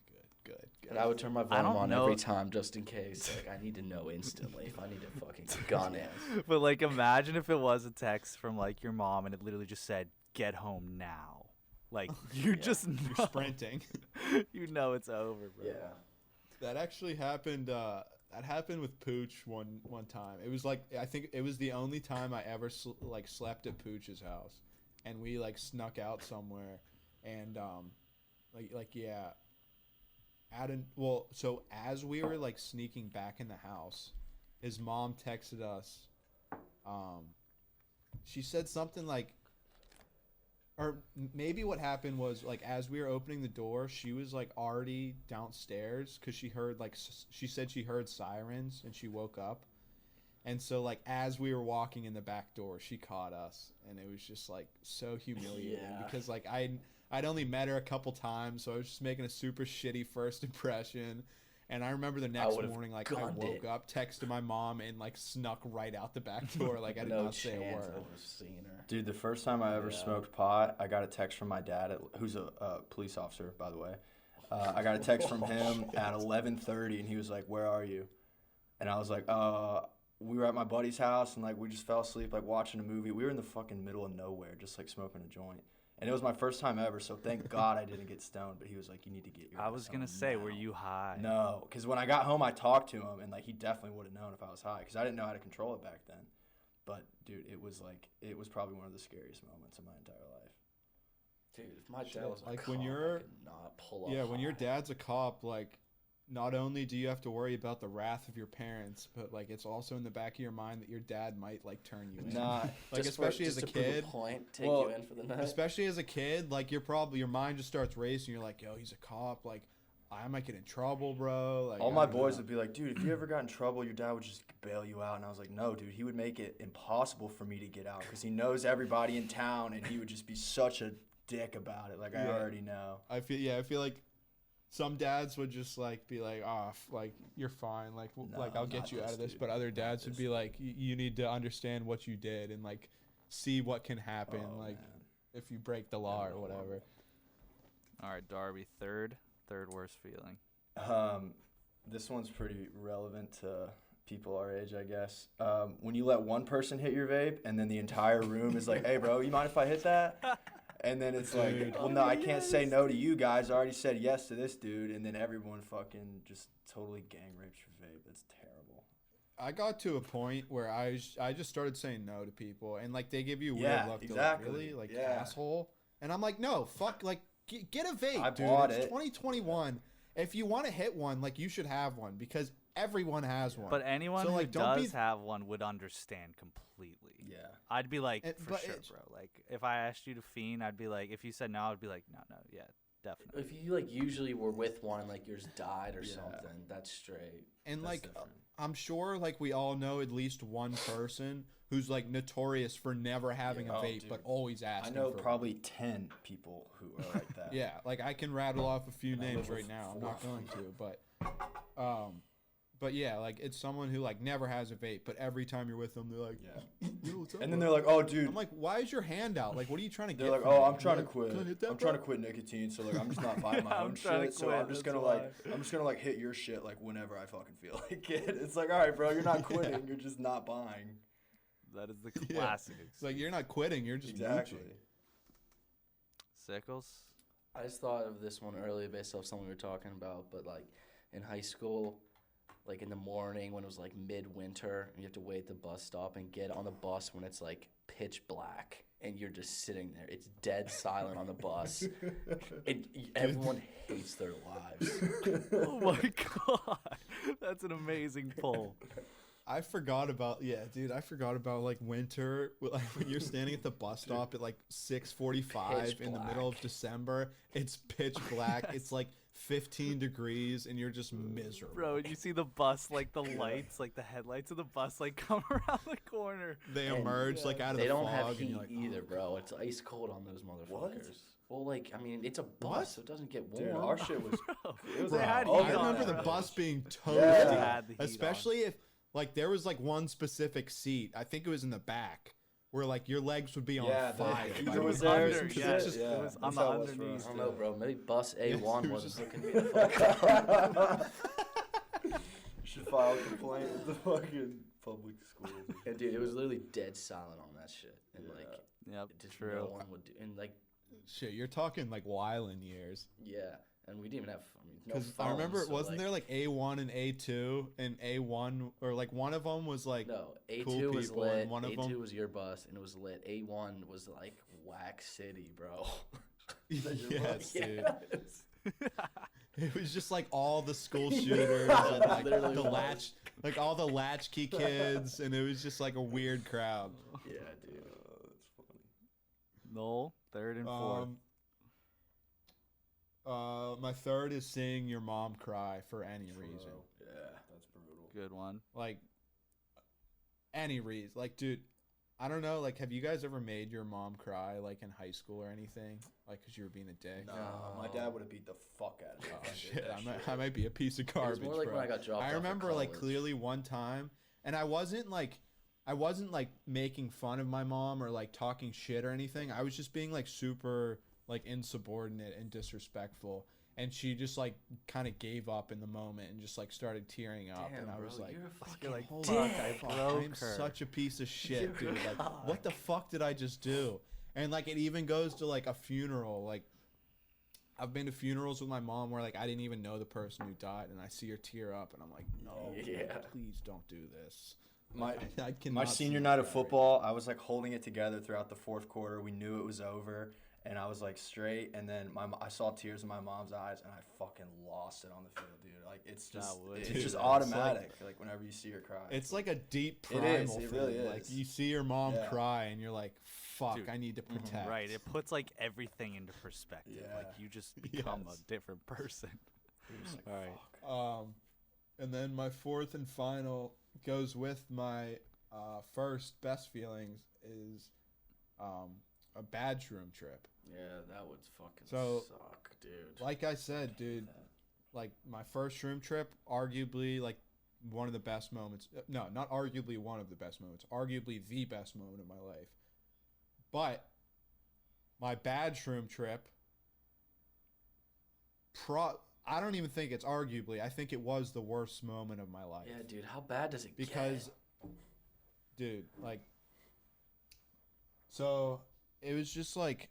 good.
And I would turn my
I
volume
don't
on
know-
every time just in case. Like, I need to know instantly if I need to fucking gun it.
But, like, imagine if it was a text from, like, your mom and it literally just said, get home now. Like, you just know.
You're sprinting.
You know it's over, bro.
Yeah.
That actually happened. That happened with Pooch one time. It was like, I think it was the only time I ever slept at Pooch's house, and we like snuck out somewhere, and yeah. So as we were like sneaking back in the house, his mom texted us. She said something like, or maybe what happened was like as we were opening the door, she was like already downstairs because she heard like she said she heard sirens and she woke up, And so like as we were walking in the back door, she caught us, and it was just like so humiliating
Yeah.
because like I'd only met her a couple times, so I was just making a super shitty first impression. And I remember the next
would've
morning, like I
gunned
woke
it.
up, texted my mom, and like snuck right out the back door. Like I did
No
not say a
chance
word.
I would have seen her.
Dude, the first time I ever
Yeah.
smoked pot, I got a text from my dad, who's a police officer, by the way. I got a text from him at 11:30, and he was like, "Where are you?" And I was like, we were at my buddy's house, and like we just fell asleep, like watching a movie. We were in the fucking middle of nowhere, just like smoking a joint. And it was my first time ever, so thank God I didn't get stoned. But he was like, "You need to get your."
I was
ass
gonna
home
say,
now."
were you high?
No, because when I got home, I talked to him, and like he definitely would have known if I was high, because I didn't know how to control it back then. But dude, it was probably one of the scariest moments of my entire life.
Dude, if my
Shit,
dad was a
like,
cop,
when you're-
I could not pull up.
Yeah, when your
high.
dad's a cop, like not only do you have to worry about the wrath of your parents, but like it's also in the back of your mind that your dad might like turn you in.
Nah,
Like especially as a
just to prove
kid.
point, take
Well,
you in for the night.
Especially as a kid, like your mind just starts racing. You're like, yo, he's a cop. Like, I might get in trouble, bro. Like,
All
I
my
don't
boys
know.
would be like, "Dude, if you ever got in trouble, your dad would just bail you out." And I was like, "No, dude, he would make it impossible for me to get out because he knows everybody in town, and he would just be such a dick about it. Like I
Yeah.
already know."
I feel like some dads would just like be like, like you're fine. Like,
No,
like I'll
not
get you out
this
of this.
dude.
But other
Not
dads would
this
be like, you need to understand what you did and like see what can happen.
Oh,
like
man.
if you break the law or whatever.
All right, Darby, third worst feeling.
This one's pretty relevant to people our age, I guess. When you let one person hit your vape, and then the entire room is like, "Hey, bro, you mind if I hit that?" And then it's like,
Dude.
"Well, no, I can't say no to you guys. I already said yes to this dude." And then everyone fucking just totally gang rapes your vape. That's terrible.
I got to a point where I just started saying no to people, and like they give you a weird
Yeah,
look.
exactly.
They're like, really, like
Yeah.
asshole. And I'm like, no, fuck, like get a vape,
I
dude.
bought
It's
it.
2021. If you want to hit one, like you should have one because everyone has one.
But anyone
So,
who
like, don't be-
does have one would understand completely.
Yeah.
I'd be like,
It-
for
but
sure,
it's-
bro. Like, if I asked you to fiend, I'd be like, if you said no, I'd be like, no, yeah, definitely.
If you like usually were with one and like yours died or
Yeah.
something, that's straight.
And
That's
like
different.
I'm sure like we all know at least one person who's like notorious for never having a
Oh,
vape
dude.
but always
I
asking
know
for one.
probably 10 people who are like that.
Yeah, like I can rattle off a few
And I
names
live with
right now. I'm
4
not
of
going
them.
to, but yeah, like it's someone who like never has a vape, but every time you're with them, they're like,
Yeah.
"Yo, what's up,
And then
bro?"
they're like, "Oh, dude."
I'm like, why is your hand out? Like, what are you trying to
They're
get?
like,
from
"Oh,
me?"
I'm trying to
Like,
quit.
"Can I hit that,
I'm trying to
bro?"
quit nicotine, so like I'm just not buying my
I'm
own
trying to
shit. So
quit,
I'm just
that's
gonna like hit your shit like whenever I fucking feel like it." It's like, all right, bro, you're not quitting. You're just not buying.
That is the
Yeah.
classic.
It's like you're not quitting, you're just
Exactly.
mooching.
Sickles.
I just thought of this one earlier based off something we were talking about, but like in high school, like in the morning when it was like midwinter, and you have to wait at the bus stop and get on the bus when it's like pitch black and you're just sitting there. It's dead silent on the bus. And everyone hates their lives.
Oh my god, that's an amazing pull.
I forgot about like winter like when you're standing at the bus stop at like 6:45
Pitch
in the middle of
black.
December. It's pitch black. It's like 15 degrees and you're just miserable.
Bro, and you see the bus, like the lights, like the headlights of the bus, like come around the corner.
They
And
emerge like out of
They
the
don't
fog
have
and
heat
you're like,
either, bro. It's ice cold on those motherfuckers. Well, like, I mean, it's a bus,
What?
so it doesn't get warm.
Dude, our shit was. It was
They had
oh,
heat
I
on
remember
that
the bus being toasty,
Yeah.
They had the heat
especially if like there was like one specific seat. I think it was in the back where like your legs would be on
Yeah,
fire.
the
by
heater
the
was
time.
there.
Under,
some
It's
yeah,
just-
it was on
that's
the
how it was for
underneath.
us,
I don't know,
too.
bro. Maybe bus A1
it was
wasn't
just-
hooking me the fuck up.
Should file a complaint with the fucking public schools.
And dude, it was literally dead silent on that shit. And
Yeah.
like,
Yep,
it just
true.
no one would do. And like,
Shit, you're talking like Wyland years.
yeah. And we didn't even have, I mean, no
Because
phones,
I remember,
so,
wasn't there like A1 and A2, and A1 or like one of them was like
No, A2
cool
was
people,
lit.
and one of
A2
them
was your bus, and it was lit. A1 was like Wax City, bro.
yes, dude.
Yes.
It was just like all the school shooters and like
Literally
the
was.
latch, like all the latchkey kids, and it was just like a weird crowd.
Yeah, dude.
That's funny.
Noel, third and fourth.
My third is seeing your mom cry for any reason.
Yeah, that's brutal.
Good one.
Like, any reason. Like, dude, I don't know. Like, have you guys ever made your mom cry, like, in high school or anything? Like, because you were being a dick?
No, my dad would have beat the fuck out of me.
Oh, shit. I might be a piece of garbage,
more like
bro.
when I got dropped
I
off at
remember, like,
college.
clearly one time, and I wasn't, like, making fun of my mom or, like, talking shit or anything. I was just being, like, super, like, insubordinate and disrespectful. And she just, like, kind of gave up in the moment and just, like, started tearing up.
Damn,
and I
bro,
was like,
you're a fucking
like,
holy
fuck, I
fuck,
broke
I'm
her.
such a piece of shit,
You're
dude. Like,
God.
what the fuck did I just do? And, like, it even goes to, like, a funeral. Like, I've been to funerals with my mom where, like, I didn't even know the person who died, and I see her tear up, and I'm like, no,
Yeah.
please don't do this.
My
I cannot
my
see
senior
this
night of
guy.
football, I was like holding it together throughout the fourth quarter. We knew it was over, and I was like straight. And then I saw tears in my mom's eyes, and I fucking lost it on the field, dude. Like it's just
would
it's
do
just
that.
automatic. Like whenever you see her cry,
It's like a deep
It
primal
is, it
thing.
really
Like,
is.
you see your mom
Yeah.
cry, and you're like, fuck,
Dude.
I need to protect.
Right, it puts like everything into perspective.
Yeah.
Like you just become
Yes.
a different person.
You're just like,
All right.
fuck.
And then my fourth and final goes with my first best feelings is a bad shroom trip.
Yeah, that would fucking
So,
suck, dude.
Like I said, dude, like my first shroom trip, arguably like one of the best moments. No, not arguably one of the best moments. Arguably the best moment of my life. But my bad shroom trip, I don't even think it's arguably. I think it was the worst moment of my life.
Yeah, dude, how bad does it
Because,
get?
dude, like, so it was just like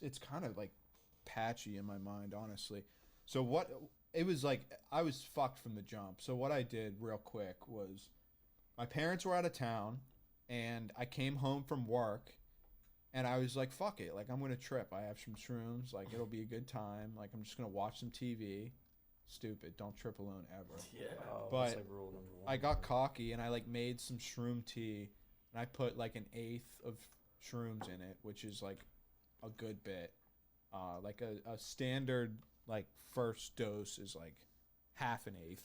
it's kind of like patchy in my mind, honestly. So what it was like, I was fucked from the jump. So what I did real quick was, my parents were out of town, and I came home from work, and I was like, fuck it, like I'm gonna trip. I have some shrooms, like it'll be a good time. Like I'm just gonna watch some TV. Stupid, don't trip alone ever.
Yeah.
Oh,
But
that's like rule number one.
I got cocky and I like made some shroom tea, and I put like an eighth of shrooms in it, which is like a good bit. Like a standard like first dose is like half an eighth.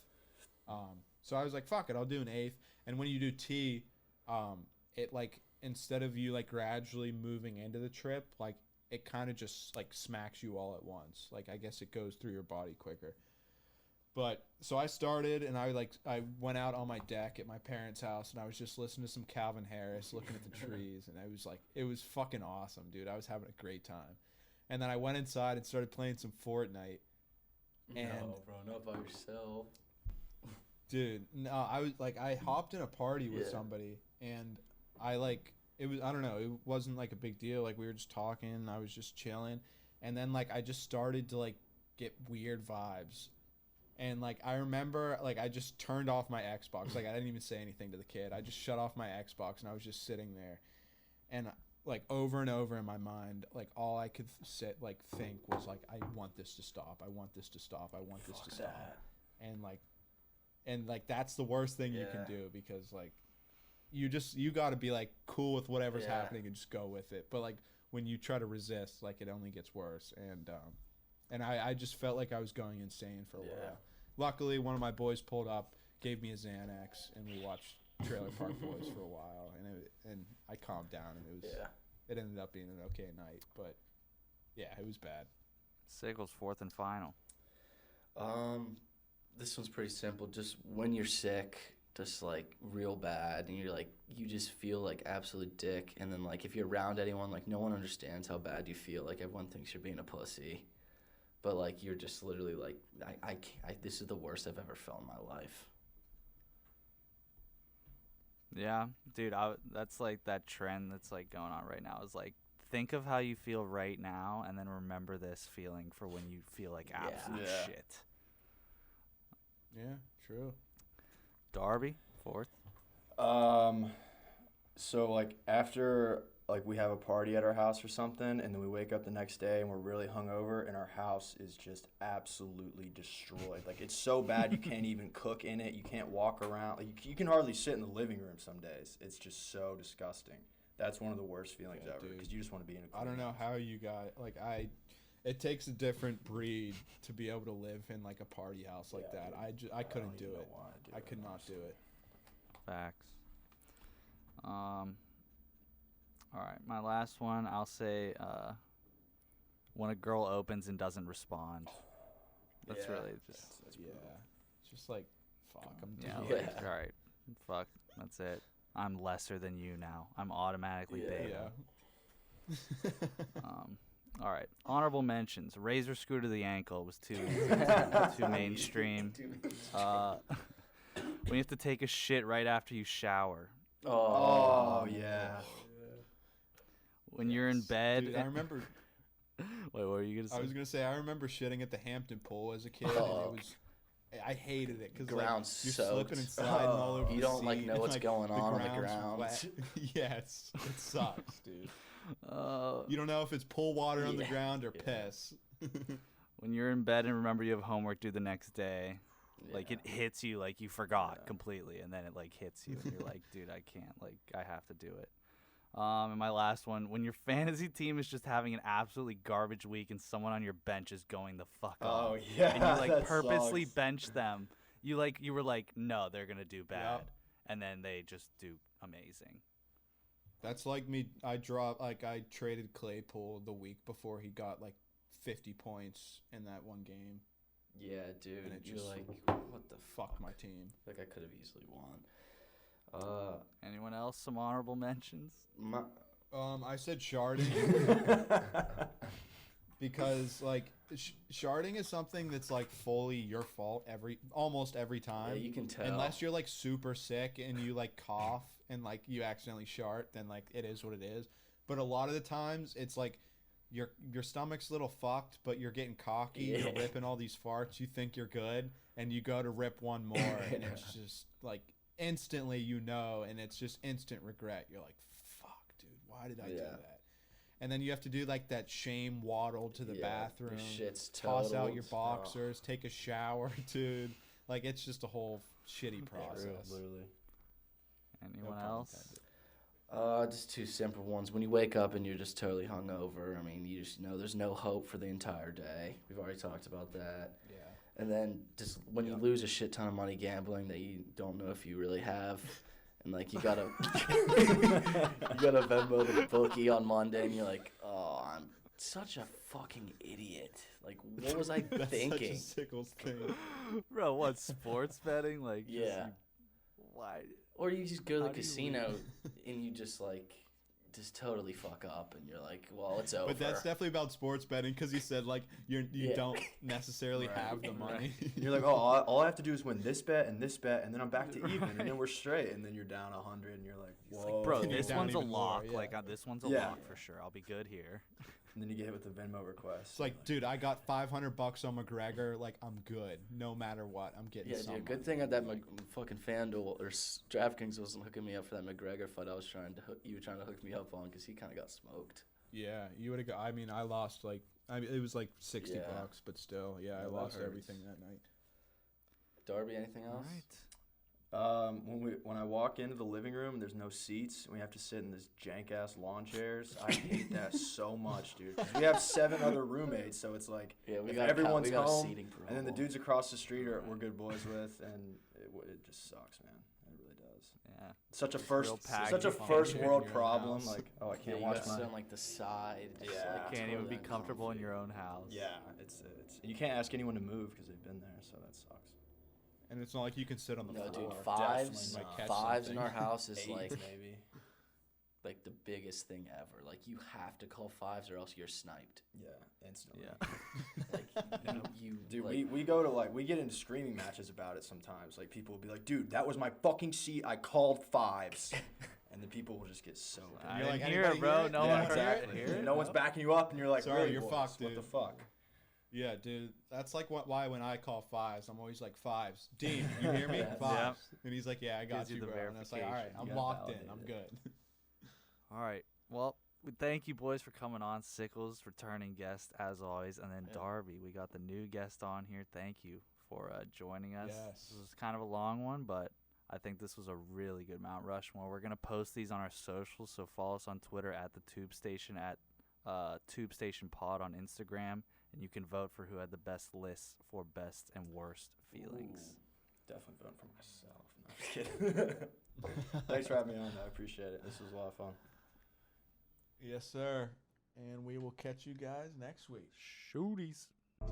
So I was like, fuck it, I'll do an eighth. And when you do tea, it like, instead of you like gradually moving into the trip, like it kind of just like smacks you all at once. Like I guess it goes through your body quicker. But so I started, and I went out on my deck at my parents' house, and I was just listening to some Calvin Harris, looking at the trees, and it was fucking awesome, dude. I was having a great time. And then I went inside and started playing some Fortnite. And
No, bro, not by yourself.
dude, no, I hopped in a party with
Yeah.
somebody, and I don't know, it wasn't like a big deal. Like we were just talking, I was just chilling, and then like I just started to like get weird vibes. And like I remember, like I just turned off my Xbox. Like I didn't even say anything to the kid. I just shut off my Xbox, and I was just sitting there, and like over and over in my mind, like all I could think was like, I want this to stop. I want this to stop. I want this to stop.
that.
And like that's the worst thing you can
Yeah.
do, because like you got to be like cool with whatever's
Yeah.
happening and just go with it. But like when you try to resist, like it only gets worse. And I just felt like I was going insane for a
Yeah.
while. Luckily, one of my boys pulled up, gave me a Xanax, and we watched Trailer Park Boys for a while, and I calmed down, and
Yeah.
it ended up being an okay night. But yeah, it was bad.
Sickles, fourth and final.
This one's pretty simple. Just when you're sick, just like real bad, and you're like, you just feel like absolute dick, and then like if you're around anyone, like no one understands how bad you feel. Like everyone thinks you're being a pussy, but like you're just literally like, I can't. This is the worst I've ever felt in my life.
Yeah, dude, that's like that trend that's like going on right now is like, think of how you feel right now and then remember this feeling for when you feel like absolute
Yeah.
shit.
Yeah, true.
Darby, fourth.
So like after like we have a party at our house or something, and then we wake up the next day and we're really hungover, and our house is just absolutely destroyed. Like it's so bad you can't even cook in it. You can't walk around. Like you can hardly sit in the living room some days. It's just so disgusting. That's one of the worst feelings
Yeah,
ever,
dude.
because you just want to be in a
I don't
clean
know
house.
how you got it takes a different breed to be able to live in like a party house like
Yeah,
that.
dude.
I couldn't
don't
do
even
it.
know why I do
I
it,
could not
honestly.
do it.
Facts. All right, my last one. I'll say when a girl opens and doesn't respond. That's really just.
That's
Yeah.
brutal.
It's just like, fuck, I'm
Yeah.
done.
Yeah.
All right. Fuck. That's it. I'm lesser than you now. I'm automatically beta.
Yeah.
All right. Honorable mentions. Razor screw to the ankle was too mainstream. When you have to take a shit right after you shower.
Oh, yeah.
When you're in bed.
Dude, I remember.
Wait, what were you gonna say?
I was gonna say I remember shitting at the Hampton Pool as a kid, and
Oh.
it was. I hated it because
Ground's
you're
soaked.
slipping and sliding all over.
You
the
don't, like,
seat,
know
and,
what's going on the
ground's
ground.
wet. Yeah, it sucks, dude.
Uh,
You don't know if it's pool water on the
Yeah.
ground or
Yeah.
piss.
when you're in bed and remember you have homework due the next day. Like
Yeah.
it hits you like you forgot
Yeah.
completely, and then it like hits you, and you're like, dude, I can't. Like I have to do it. And my last one, when your fantasy team is just having an absolutely garbage week, and someone on your bench is going the fuck
Oh,
off,
yeah,
and you like
that
purposely
sucks.
bench them. You were like, no, they're gonna do bad,
Yep.
and then they just do amazing.
That's like me. I traded Claypool the week before he got like 50 points in that one game.
Yeah, dude.
And it
You're
just
like, what the
Fuck my team.
Like, I could have easily won.
Anyone else? Some honorable mentions?
I said sharding because like sharding is something that's like fully your fault almost every time.
Yeah, you can tell.
Unless you're like super sick and you like cough and like you accidentally shart, then like it is what it is. But a lot of the times it's like your stomach's a little fucked, but you're getting cocky.
Yeah.
You're ripping all these farts. You think you're good, and you go to rip one more, and it's just like instantly and it's just instant regret. You're like, fuck, dude, why did I do
Yeah.
that? And then you have to do like that shame waddle to the
Yeah,
bathroom,
the shit's
toss out your
totaled.
boxers, take a shower, dude. Like it's just a whole shitty process.
Literally.
Anyone
pun
else?
Just two simple ones. When you wake up and you're just totally hungover, I mean, you just know there's no hope for the entire day. We've already talked about that.
Yeah.
And then just when you lose a shit ton of money gambling that you don't know if you really have, and like you gotta Venmo the bookie on Monday, and you're like, oh, I'm such a fucking idiot. Like, what was I
That's
thinking?
such a Sickles thing.
Bro, what sports betting? Like, just
Yeah.
why?
Or you just go to
How
the
do you
casino and you just like just totally fuck up, and you're like, well, it's over.
But that's definitely about sports betting because he said like you
Yeah.
don't necessarily
Right.
have the money.
You're like, oh, all I have to do is win this bet, and then I'm back to even, and then we're straight, and then you're down 100, and you're like, whoa.
Bro,
And you're
this
down
one's a
even more,
lock.
yeah.
Like, this one's a
Yeah.
lock for sure. I'll be good here.
And then you get hit with the Venmo request.
It's like, dude, I got $500 on McGregor. Like, I'm good. No matter what, I'm getting.
Yeah,
some
dude. Good
money.
thing that fucking FanDuel or DraftKings wasn't hooking me up for that McGregor fight. You were trying to hook me up on because he kind of got smoked.
Yeah, you would have got. I mean, I lost like. It was like $60,
Yeah.
but still, yeah, I
that
lost
hurts.
everything that night.
Darby, anything
All
else?
right.
When I walk into the living room and there's no seats and we have to sit in this jank ass lawn chairs, I hate that so much, dude. 'Cause we have 7 other roommates, so it's like
Yeah, we
if
got
everyone's
a
home,
seating
and then the
problem.
dudes across the street we're good boys with, and it just sucks, man. It really does.
Yeah.
Such a
Real
first
packed
first
in
world
your
problem.
house.
Like, oh, I
Yeah,
can't
you
watch
gotta sit on
my.
like the side. Just,
Yeah.
like,
Can't even be
totally
comfortable in
uncomfy.
your own house.
Yeah, it's you can't ask anyone to move because they've been there, so that sucks.
And it's not like you can sit on the
No,
floor.
dude, fives
definitely not.
fives in
Catch
our
something.
house is
8
like
maybe.
like the biggest thing ever. Like, you have to call fives or else you're sniped.
Yeah, instantly.
Yeah.
Like, you
Dude,
like,
we go to we get into screaming matches about it sometimes. Like, people will be like, dude, that was my fucking seat. I called fives. And the people will just get so
I
pissed.
You're
didn't
like,
hear it,
anybody
bro.
hear it?
No
Yeah,
one
exactly.
heard it.
No one's backing you up, and you're like,
Sorry,
really,
you're
boys?
fucked,
What
dude.
the fuck?
Yeah, dude, that's like why when I call fives, I'm always like fives. Dean, you hear me?
Yeah.
Fives. And he's like, yeah, I got
Gives you
you,
the
bro. And I was like, all right,
verification.
I'm
You got
locked in. I'm
validated.
good.
All right. Well, we thank you, boys, for coming on. Sickles, returning guest, as always. And then
Yeah.
Darby, we got the new guest on here. Thank you for joining us.
Yes.
This was kind of a long one, but I think this was a really good Mount Rushmore. We're going to post these on our socials, so follow us on Twitter at the Tube Station, at Tube Station Pod on Instagram, and you can vote for who had the best lists for best and worst feelings.
Definitely voting for myself. No, I'm just kidding. Thanks for having me on. I appreciate it. This was a lot of fun.
Yes, sir. And we will catch you guys next week.
Shooties.
Bye.